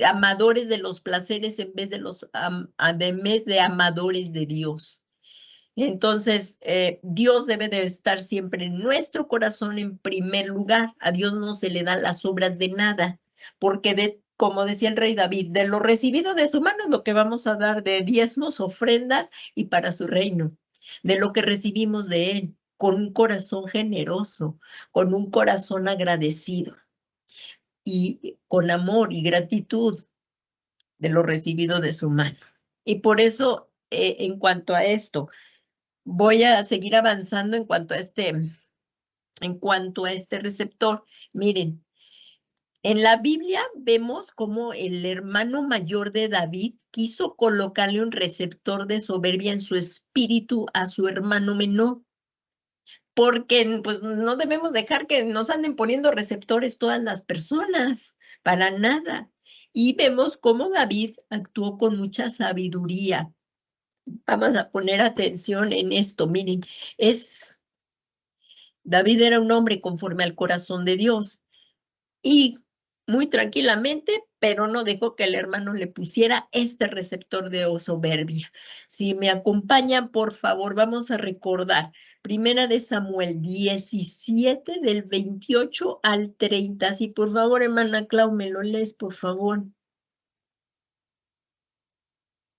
amadores de los placeres en vez de amadores de Dios. Entonces, Dios debe de estar siempre en nuestro corazón en primer lugar. A Dios no se le dan las obras de nada, porque como decía el rey David, de lo recibido de su mano es lo que vamos a dar de diezmos, ofrendas y para su reino, de lo que recibimos de él, con un corazón generoso, con un corazón agradecido y con amor y gratitud de lo recibido de su mano. Y por eso, en cuanto a esto, voy a seguir avanzando en cuanto a este receptor. Miren, en la Biblia vemos cómo el hermano mayor de David quiso colocarle un receptor de soberbia en su espíritu a su hermano menor, porque pues no debemos dejar que nos anden poniendo receptores todas las personas, para nada. Y vemos cómo David actuó con mucha sabiduría. Vamos a poner atención en esto. Miren, David era un hombre conforme al corazón de Dios y muy tranquilamente, pero no dejó que el hermano le pusiera este receptor de soberbia. Si me acompañan, por favor, vamos a recordar 1 de Samuel 17 del 28 al 30. Si por favor, hermana Clau, me lo lees, por favor.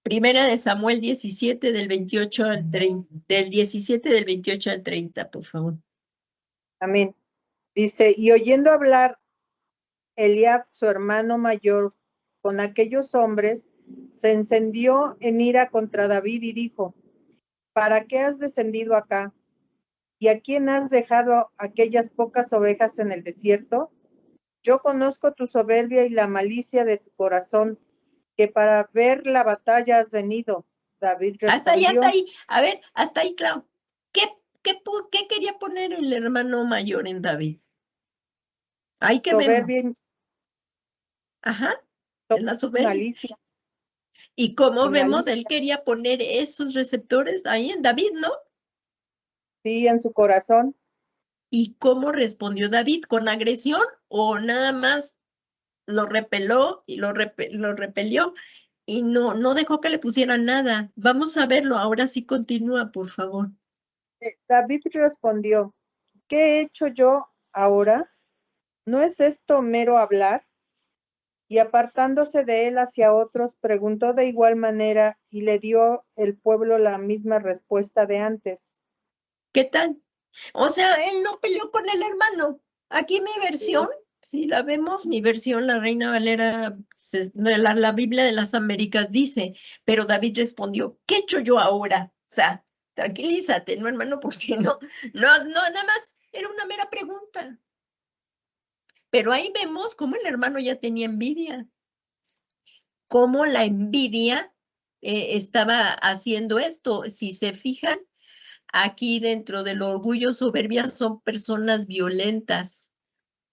1 de Samuel 17 del 28 al 30, del 17 del 28 al 30, por favor. Amén. Dice, y oyendo hablar Eliab, su hermano mayor, con aquellos hombres, se encendió en ira contra David y dijo, ¿para qué has descendido acá? ¿Y a quién has dejado aquellas pocas ovejas en el desierto? Yo conozco tu soberbia y la malicia de tu corazón, que para ver la batalla has venido. David Hasta ahí, respondió, hasta ahí. A ver, hasta ahí, Clau. ¿Qué quería poner el hermano mayor en David? Ahí que vemos. soberbia Ajá, es la y soberbia. malicia. Y como Y vemos, malicia, él quería poner esos receptores ahí en David, ¿no? sí, en su corazón. ¿Y cómo respondió David? ¿Con agresión o nada más lo repeló y lo repelió y no dejó que le pusieran nada? Vamos a verlo, ahora sí continúa, por favor. David respondió, ¿qué he hecho yo ahora? ¿No es esto mero hablar? Y apartándose de él hacia otros, preguntó de igual manera, y le dio el pueblo la misma respuesta de antes. ¿Qué tal? O sea, él no peleó con el hermano. Aquí mi versión, si la vemos, mi versión, la Reina Valera de la Biblia de las Américas dice, pero David respondió, ¿qué he hecho yo ahora? O sea, tranquilízate, ¿no, hermano? Porque no, nada más era una mera pregunta. Pero ahí vemos cómo el hermano ya tenía envidia, cómo la envidia estaba haciendo esto. Si se fijan, aquí dentro del orgullo, soberbia son personas violentas.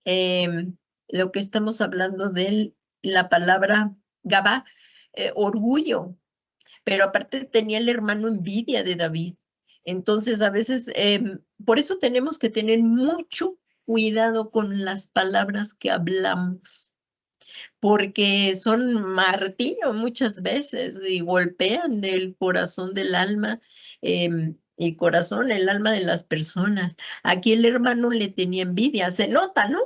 Lo que estamos hablando de la palabra Gabá, orgullo, pero aparte tenía el hermano envidia de David. Entonces, a veces, por eso tenemos que tener mucho cuidado con las palabras que hablamos, porque son martillo muchas veces y golpean el corazón del alma, el corazón, el alma de las personas. Aquí el hermano le tenía envidia, se nota, ¿no?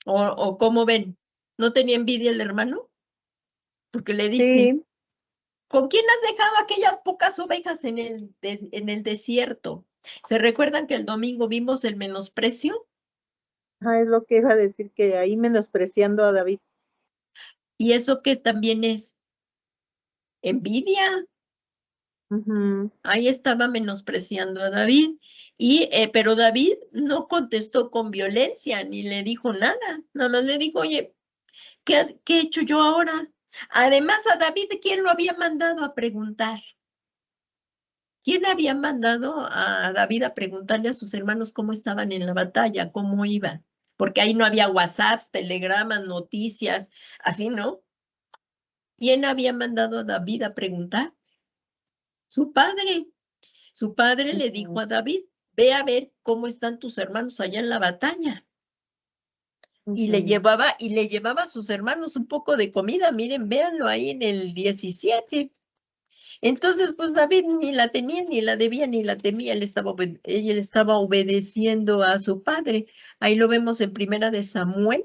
O ¿cómo ven? ¿No tenía envidia el hermano? Porque le dice, Sí, ¿con quién has dejado aquellas pocas ovejas en el desierto? ¿Se recuerdan que el domingo vimos el menosprecio? es lo que iba a decir, que ahí menospreciando a David. Y eso que también es envidia. Ujú. Ahí estaba menospreciando a David, pero David no contestó con violencia ni le dijo nada, nada más le dijo, oye, ¿qué he hecho yo ahora? Además, a David, ¿quién lo había mandado a preguntar? ¿Quién había mandado a David a preguntarle a sus hermanos cómo estaban en la batalla, cómo iban? Porque ahí no había WhatsApps, telegramas, noticias, así, ¿no? ¿Quién había mandado a David a preguntar? Su padre. Su padre le dijo a David, ve a ver cómo están tus hermanos allá en la batalla. Y le llevaba a sus hermanos un poco de comida. Miren, véanlo ahí en el 17. Entonces, pues David ni la tenía, ni la debía, ni la temía. Él estaba obedeciendo a su padre. Ahí lo vemos en Primera de Samuel.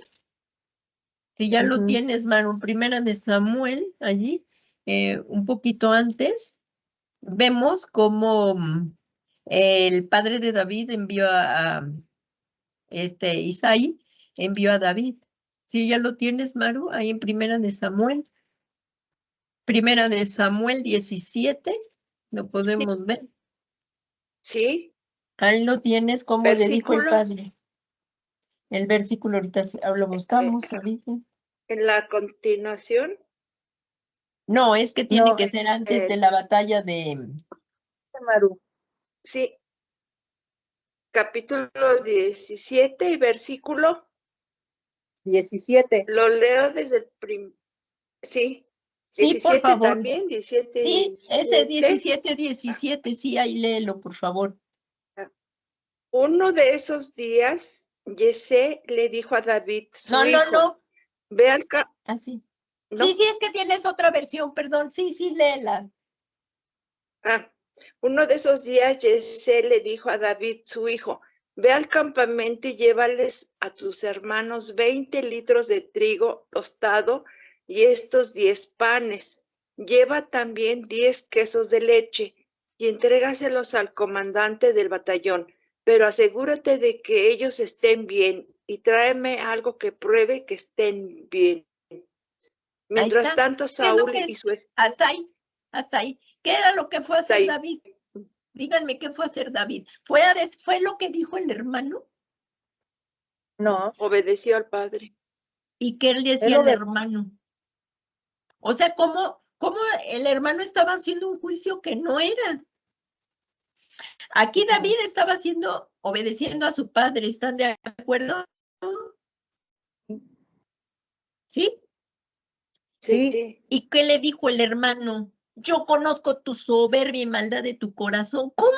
Si ya lo Ujú. tienes, Maro, Primera de Samuel, allí, un poquito antes, vemos cómo el padre de David envió a Isaí, envió a David. Si ya lo tienes, Maru, ahí en Primera de Samuel 17, lo Sí, podemos ver. sí, Ahí lo tienes, como le dijo el versículos padre. El versículo ahorita lo buscamos ahorita. en la continuación. No, es que tiene No, que ser antes de la batalla de... Maru, Sí, capítulo 17 y versículo, 17. lo leo desde sí, Sí, por 17 favor. también, 17 y Sí, ese 17. 17, sí, ahí léelo, por favor. Uno de esos días, Yesé le dijo a David, su hijo, No, ve al campo, así. ¿no? Sí, es que tienes otra versión, perdón. Sí, léela. Uno de esos días, Yesé le dijo a David, su hijo, ve al campamento y llévales a tus hermanos 20 litros de trigo tostado y estos 10 panes. Lleva también 10 quesos de leche y entrégaselos al comandante del batallón, pero asegúrate de que ellos estén bien y tráeme algo que pruebe que estén bien. Ahí Mientras está. tanto, ¿Qué es lo Saúl que y es? su Hasta ahí, hasta ahí. ¿Qué era lo que fue a hacer ahí, David? Díganme qué fue a hacer David. ¿Fue lo que dijo el hermano? No, Obedeció al padre. ¿Y qué le decía Él al hermano? O sea, ¿cómo el hermano estaba haciendo un juicio que no era? Aquí David estaba obedeciendo a su padre. ¿Están de acuerdo? ¿Sí? Sí. ¿Y qué le dijo el hermano? Yo conozco tu soberbia y maldad de tu corazón. ¿Cómo?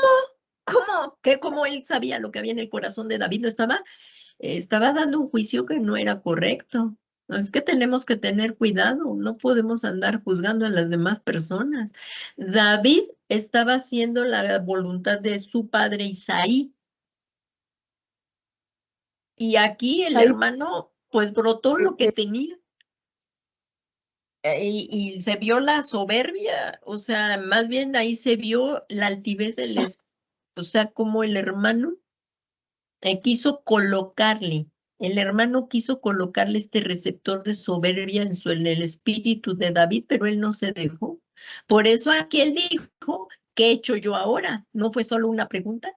¿Cómo? ¿Qué? ¿Cómo él sabía lo que había en el corazón de David? ¿No estaba dando un juicio que no era correcto? Es que tenemos que tener cuidado, no podemos andar juzgando a las demás personas. David estaba haciendo la voluntad de su padre Isaí. Y aquí el ahí hermano, pues brotó lo que tenía. Y se vio la soberbia, o sea, más bien ahí se vio la altivez o sea, como el hermano quiso colocarle, el hermano quiso colocarle este receptor de soberbia en el espíritu de David, pero él no se dejó. Por eso aquí él dijo, ¿qué he hecho yo ahora? No fue solo una pregunta.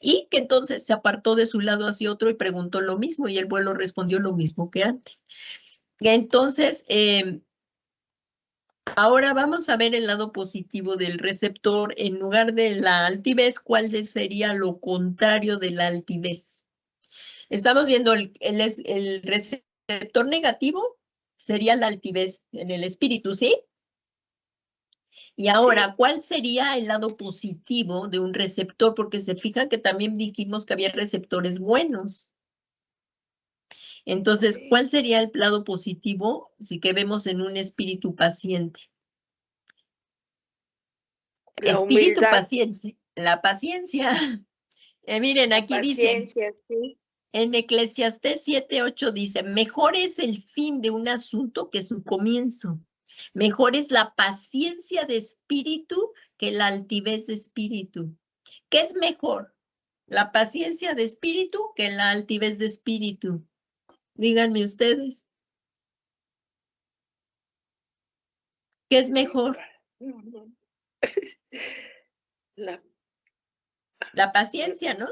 Y que entonces se apartó de su lado hacia otro y preguntó lo mismo, y el vuelo respondió lo mismo que antes. Entonces, ahora vamos a ver el lado positivo del receptor. En lugar de la altivez, ¿cuál sería lo contrario de la altivez? Estamos viendo el receptor negativo, sería la altivez en el espíritu, ¿sí? Y ahora, ¿cuál sería el lado positivo de un receptor? Porque se fijan que también dijimos que había receptores buenos. Entonces, ¿cuál sería el lado positivo si que vemos en un espíritu paciente? La Espíritu humildad. paciente, la paciencia. Miren, aquí dice, Sí. en Eclesiastés 7:8 dice, mejor es el fin de un asunto que su comienzo. Mejor es la paciencia de espíritu que la altivez de espíritu. ¿Qué es mejor? ¿La paciencia de espíritu que la altivez de espíritu? Díganme ustedes. ¿Qué es mejor? La paciencia, ¿no?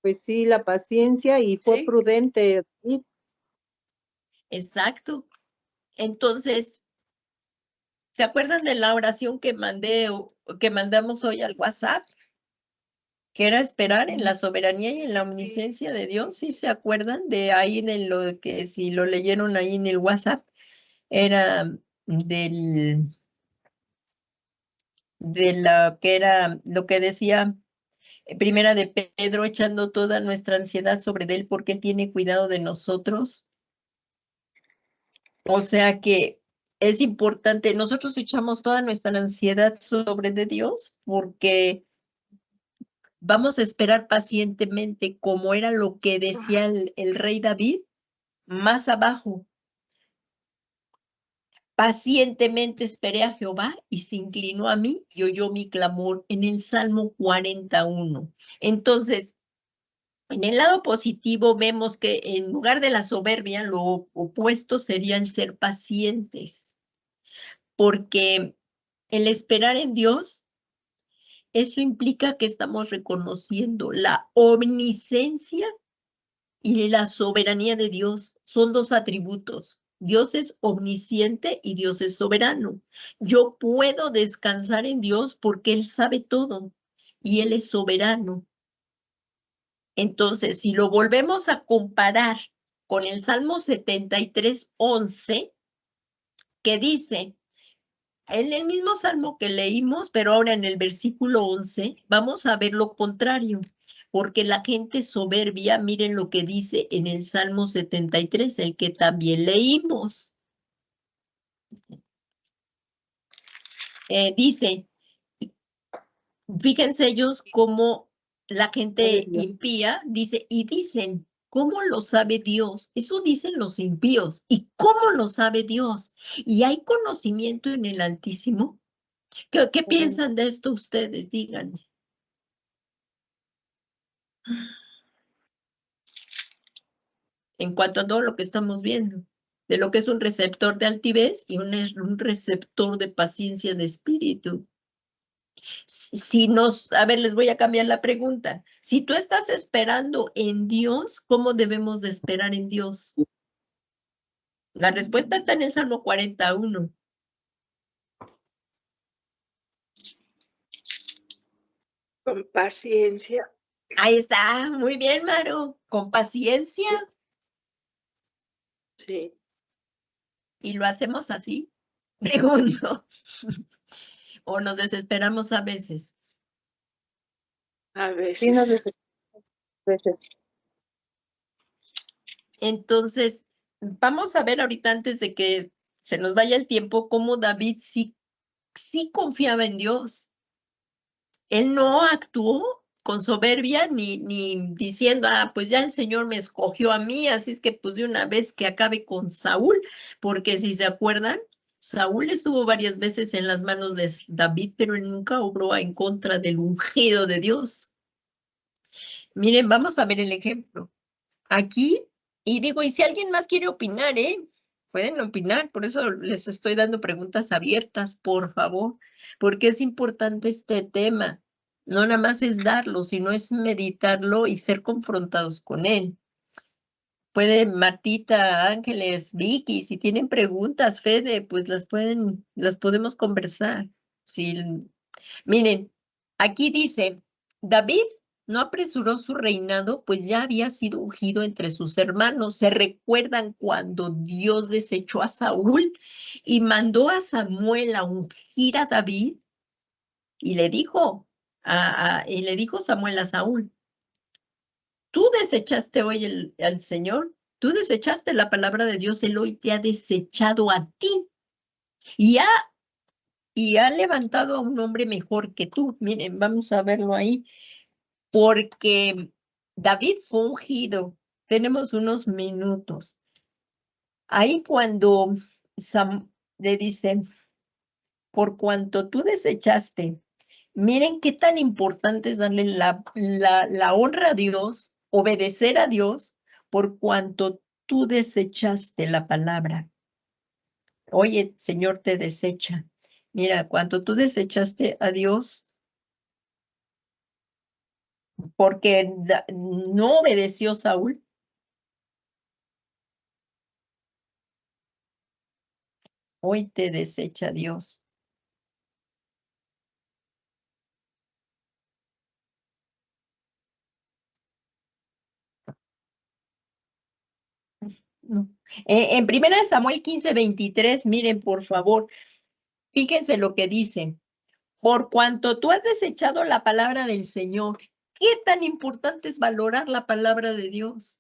pues sí, la paciencia y fue prudente. Exacto. Entonces, ¿se acuerdan de la oración que mandamos hoy al WhatsApp? Que era esperar en la soberanía y en la omnisciencia de Dios. ¿Sí se acuerdan de ahí en lo que si lo leyeron ahí en el WhatsApp? Era de que era lo que decía Primera de Pedro, echando toda nuestra ansiedad sobre él porque tiene cuidado de nosotros. O sea que es importante, nosotros echamos toda nuestra ansiedad sobre de Dios porque vamos a esperar pacientemente, como era lo que decía el rey David, más abajo. Pacientemente esperé a Jehová y se inclinó a mí y oyó mi clamor en el Salmo 41. Entonces, en el lado positivo vemos que en lugar de la soberbia, lo opuesto sería el ser pacientes, porque el esperar en Dios, eso implica que estamos reconociendo la omnisciencia y la soberanía de Dios. Son dos atributos. Dios es omnisciente y Dios es soberano. Yo puedo descansar en Dios porque Él sabe todo y Él es soberano. Entonces, si lo volvemos a comparar con el Salmo 73:11, que dice, en el mismo salmo que leímos, pero ahora en el versículo 11, vamos a ver lo contrario, porque la gente soberbia, miren lo que dice en el Salmo 73, el que también leímos. Dice, fíjense ellos cómo la gente impía dice, y dicen, ¿cómo lo sabe Dios? Eso dicen los impíos. ¿Y cómo lo sabe Dios? ¿Y hay conocimiento en el Altísimo? ¿Qué piensan de esto ustedes? Díganme. En cuanto a todo lo que estamos viendo, de lo que es un receptor de altivez y un receptor de paciencia de espíritu. A ver, les voy a cambiar la pregunta. Si tú estás esperando en Dios, ¿cómo debemos de esperar en Dios? La respuesta está en el Salmo 41. Con paciencia. Ahí está, muy bien, Maro. Con paciencia. Sí. Y lo hacemos así, pregunto. O nos desesperamos a veces. A Sí, nos veces. desesperamos. Entonces, vamos a ver ahorita, antes de que se nos vaya el tiempo, cómo David sí confiaba en Dios. Él no actuó con soberbia ni diciendo, pues ya el Señor me escogió a mí, así es que pues de una vez que acabe con Saúl, porque si se acuerdan, Saúl estuvo varias veces en las manos de David, pero él nunca obró en contra del ungido de Dios. Miren, vamos a ver el ejemplo. Aquí, y digo, y si alguien más quiere opinar, pueden opinar, por eso les estoy dando preguntas abiertas, por favor, porque es importante este tema. No nada más es darlo, sino es meditarlo y ser confrontados con él. Puede Martita, Ángeles, Vicky, si tienen preguntas, Fede, pues las podemos conversar. Miren, aquí dice, David no apresuró su reinado, pues ya había sido ungido entre sus hermanos. ¿Se recuerdan cuando Dios desechó a Saúl y mandó a Samuel a ungir a David? Y le dijo, Samuel a Saúl, tú desechaste hoy al Señor, tú desechaste la palabra de Dios, Él hoy te ha desechado a ti y ha levantado a un hombre mejor que tú. Miren, vamos a verlo ahí. Porque David fue ungido. Tenemos unos minutos. Ahí cuando le dice, por cuanto tú desechaste, miren qué tan importante es darle la honra a Dios, obedecer a Dios, por cuanto tú desechaste la palabra. Oye, Señor te desecha. Mira, cuando tú desechaste a Dios, porque no obedeció Saúl, hoy te desecha Dios. No. En 1 Samuel 15:23, miren, por favor, fíjense lo que dice. Por cuanto tú has desechado la palabra del Señor, ¿qué tan importante es valorar la palabra de Dios?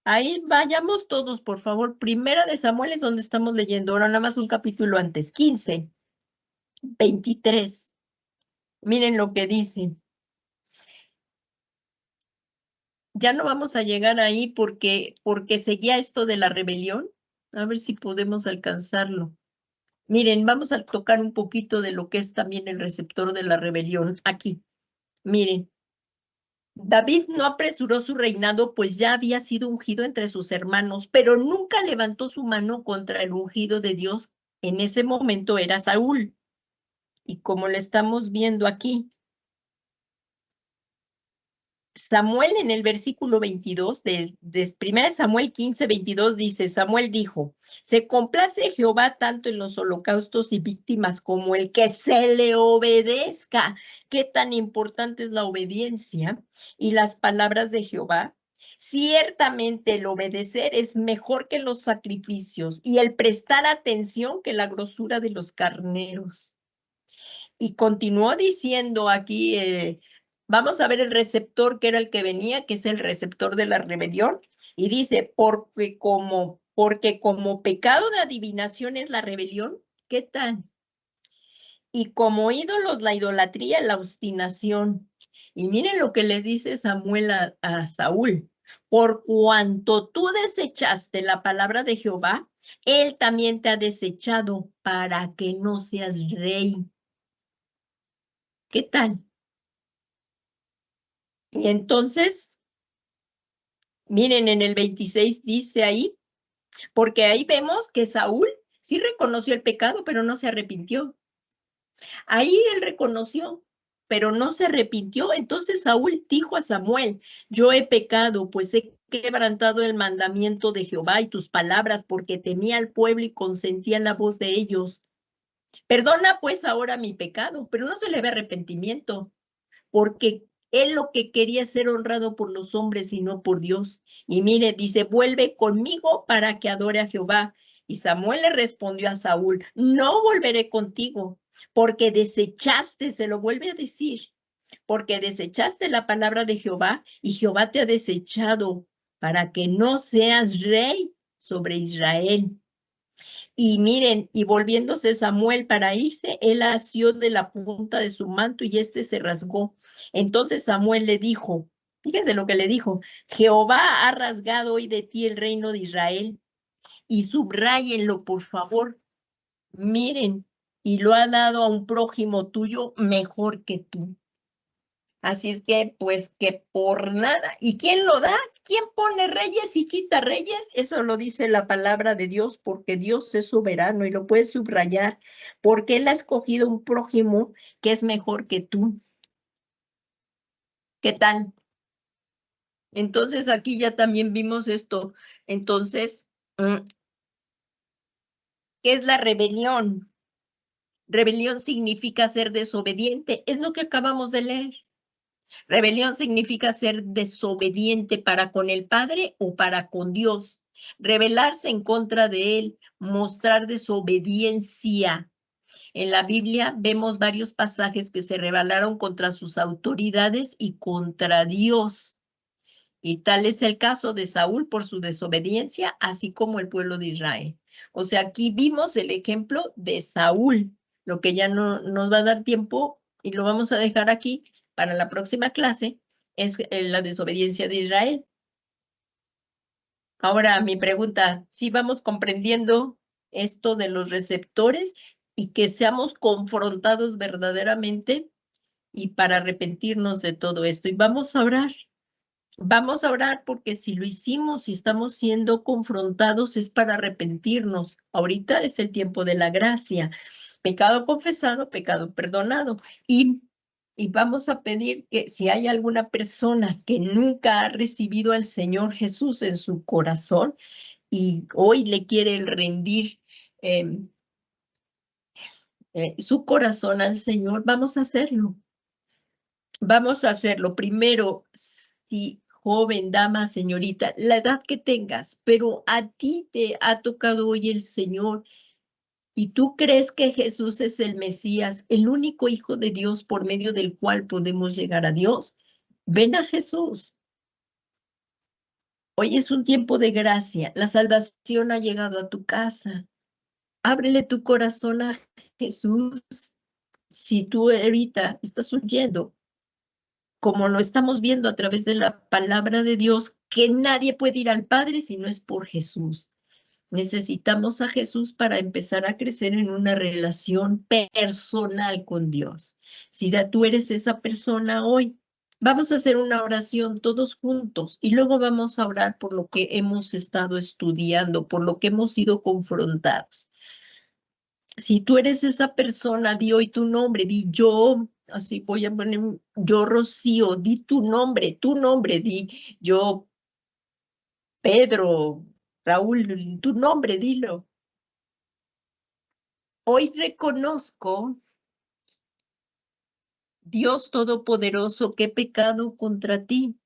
Ahí vayamos todos, por favor. 1 Samuel es donde estamos leyendo, ahora nada más un capítulo antes, 15:23. Miren lo que dice. Ya no vamos a llegar ahí porque seguía esto de la rebelión. A ver si podemos alcanzarlo. Miren, vamos a tocar un poquito de lo que es también el receptor de la rebelión aquí. Miren, David no apresuró su reinado, pues ya había sido ungido entre sus hermanos, pero nunca levantó su mano contra el ungido de Dios. En ese momento era Saúl. Y como lo estamos viendo aquí, Samuel en el versículo 22 de 1 Samuel 15:22 dice, Samuel dijo, se complace Jehová tanto en los holocaustos y víctimas como el que se le obedezca. ¿Qué tan importante es la obediencia y las palabras de Jehová? Ciertamente el obedecer es mejor que los sacrificios y el prestar atención que la grosura de los carneros. Y continuó diciendo aquí, vamos a ver el receptor que era el que venía, que es el receptor de la rebelión. Y dice, porque como pecado de adivinación es la rebelión, ¿qué tal? Y como ídolos la idolatría, la obstinación. Y miren lo que le dice Samuel a Saúl. Por cuanto tú desechaste la palabra de Jehová, él también te ha desechado para que no seas rey. ¿Qué tal? Y entonces, miren, en el 26 dice ahí, porque ahí vemos que Saúl sí reconoció el pecado, pero no se arrepintió. Ahí él reconoció, pero no se arrepintió. Entonces Saúl dijo a Samuel, yo he pecado, pues he quebrantado el mandamiento de Jehová y tus palabras, porque temía al pueblo y consentía en la voz de ellos. Perdona pues ahora mi pecado, pero no se le ve arrepentimiento, porque él lo que quería es ser honrado por los hombres y no por Dios. Y mire, dice, vuelve conmigo para que adore a Jehová. Y Samuel le respondió a Saúl, no volveré contigo, porque desechaste, se lo vuelve a decir, porque desechaste la palabra de Jehová y Jehová te ha desechado para que no seas rey sobre Israel. Y miren, y volviéndose Samuel para irse, él asió de la punta de su manto y este se rasgó. Entonces Samuel le dijo, fíjense lo que le dijo, Jehová ha rasgado hoy de ti el reino de Israel. Y subrayenlo, por favor. Miren, y lo ha dado a un prójimo tuyo mejor que tú. Así es que, pues, que por nada. ¿Y quién lo da? ¿Quién pone reyes y quita reyes? Eso lo dice la palabra de Dios, porque Dios es soberano y lo puedes subrayar, porque Él ha escogido un prójimo que es mejor que tú. ¿Qué tal? Entonces, aquí ya también vimos esto. Entonces, ¿qué es la rebelión? Rebelión significa ser desobediente. Es lo que acabamos de leer. Rebelión significa ser desobediente para con el Padre o para con Dios. Rebelarse en contra de Él, mostrar desobediencia. En la Biblia vemos varios pasajes que se rebelaron contra sus autoridades y contra Dios. Y tal es el caso de Saúl por su desobediencia, así como el pueblo de Israel. O sea, aquí vimos el ejemplo de Saúl, lo que ya no nos va a dar tiempo y lo vamos a dejar aquí para la próxima clase, es la desobediencia de Israel. Ahora, mi pregunta, ¿sí vamos comprendiendo esto de los receptores y que seamos confrontados verdaderamente y para arrepentirnos de todo esto? Y vamos a orar. Vamos a orar porque si lo hicimos y estamos siendo confrontados es para arrepentirnos. Ahorita es el tiempo de la gracia. Pecado confesado, pecado perdonado. Y vamos a pedir que si hay alguna persona que nunca ha recibido al Señor Jesús en su corazón y hoy le quiere rendir su corazón al Señor, vamos a hacerlo. Vamos a hacerlo. Primero, si joven, dama, señorita, la edad que tengas, pero a ti te ha tocado hoy el Señor y tú crees que Jesús es el Mesías, el único Hijo de Dios por medio del cual podemos llegar a Dios, ven a Jesús. Hoy es un tiempo de gracia. La salvación ha llegado a tu casa. Ábrele tu corazón a Jesús. Si tú ahorita estás huyendo, como lo estamos viendo a través de la palabra de Dios, que nadie puede ir al Padre si no es por Jesús. Necesitamos a Jesús para empezar a crecer en una relación personal con Dios. Si tú eres esa persona hoy, vamos a hacer una oración todos juntos y luego vamos a orar por lo que hemos estado estudiando, por lo que hemos sido confrontados. Si tú eres esa persona, di hoy tu nombre, di yo, así voy a poner, yo Rocío, di tu nombre, di yo Pedro, Raúl, tu nombre, dilo. Hoy reconozco, Dios Todopoderoso, que he pecado contra ti.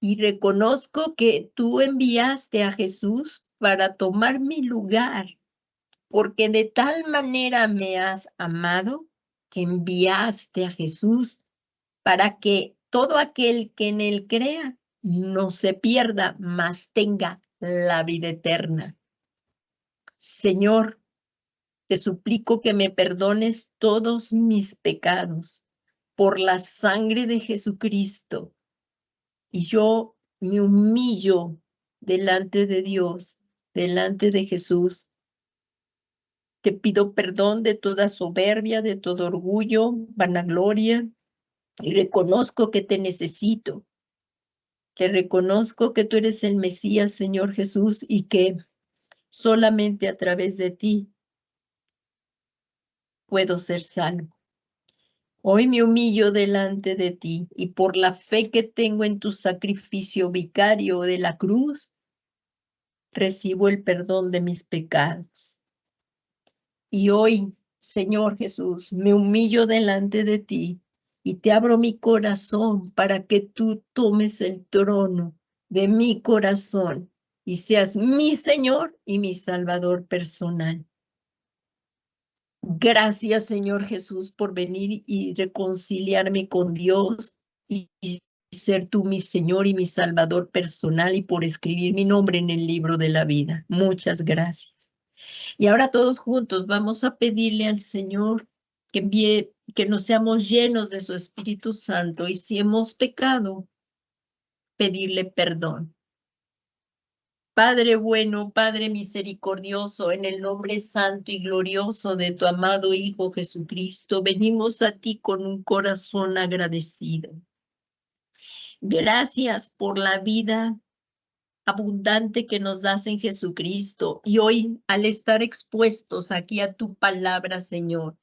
Y reconozco que tú enviaste a Jesús para tomar mi lugar, porque de tal manera me has amado que enviaste a Jesús para que todo aquel que en él crea no se pierda, mas tenga la vida eterna. Señor, te suplico que me perdones todos mis pecados por la sangre de Jesucristo. Y yo me humillo delante de Dios, delante de Jesús. Te pido perdón de toda soberbia, de todo orgullo, vanagloria, y reconozco que te necesito. Te reconozco que tú eres el Mesías, Señor Jesús, y que solamente a través de ti puedo ser salvo. Hoy me humillo delante de ti y por la fe que tengo en tu sacrificio vicario de la cruz, recibo el perdón de mis pecados. Y hoy, Señor Jesús, me humillo delante de ti y te abro mi corazón para que tú tomes el trono de mi corazón y seas mi Señor y mi Salvador personal. Gracias, Señor Jesús, por venir y reconciliarme con Dios y ser tú mi Señor y mi Salvador personal y por escribir mi nombre en el libro de la vida. Muchas gracias. Y ahora todos juntos vamos a pedirle al Señor que nos seamos llenos de su Espíritu Santo y si hemos pecado, pedirle perdón. Padre bueno, Padre misericordioso, en el nombre santo y glorioso de tu amado Hijo Jesucristo, venimos a ti con un corazón agradecido. Gracias por la vida abundante que nos das en Jesucristo. Y hoy, al estar expuestos aquí a tu palabra, Señor,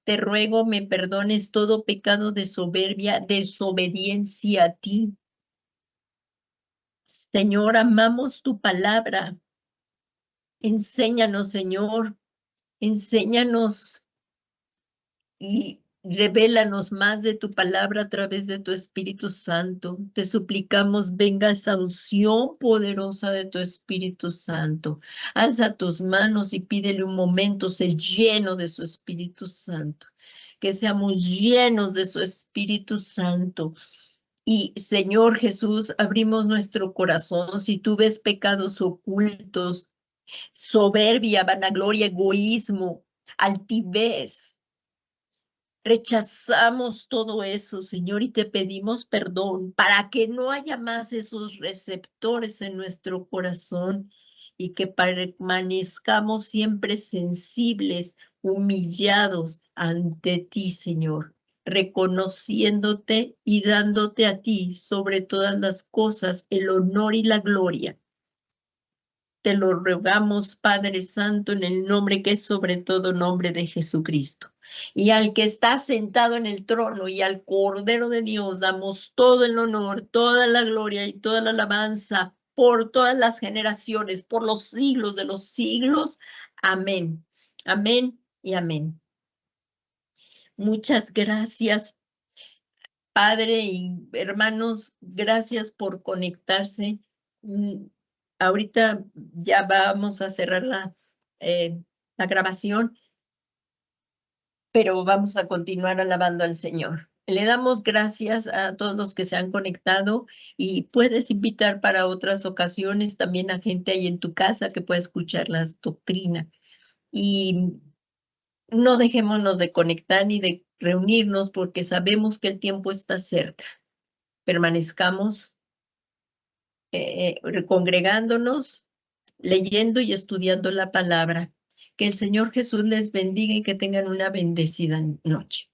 te ruego me perdones todo pecado de soberbia, desobediencia a ti. Señor, amamos tu palabra. Enséñanos, Señor, enséñanos y revélanos más de tu palabra a través de tu Espíritu Santo. Te suplicamos, venga esa unción poderosa de tu Espíritu Santo. Alza tus manos y pídele un momento ser lleno de su Espíritu Santo. Que seamos llenos de su Espíritu Santo. Y Señor Jesús, abrimos nuestro corazón. Si tú ves pecados ocultos, soberbia, vanagloria, egoísmo, altivez, rechazamos todo eso, Señor, y te pedimos perdón para que no haya más esos receptores en nuestro corazón y que permanezcamos siempre sensibles, humillados ante ti, Señor, reconociéndote y dándote a ti sobre todas las cosas el honor y la gloria. Te lo rogamos, Padre Santo, en el nombre que es sobre todo nombre de Jesucristo. Y al que está sentado en el trono y al Cordero de Dios damos todo el honor, toda la gloria y toda la alabanza por todas las generaciones, por los siglos de los siglos. Amén. Amén y amén. Muchas gracias, Padre y hermanos, gracias por conectarse. Ahorita ya vamos a cerrar la grabación, pero vamos a continuar alabando al Señor. Le damos gracias a todos los que se han conectado y puedes invitar para otras ocasiones también a gente ahí en tu casa que pueda escuchar la doctrina. Y no dejémonos de conectar ni de reunirnos porque sabemos que el tiempo está cerca. Permanezcamos congregándonos, leyendo y estudiando la palabra. Que el Señor Jesús les bendiga y que tengan una bendecida noche.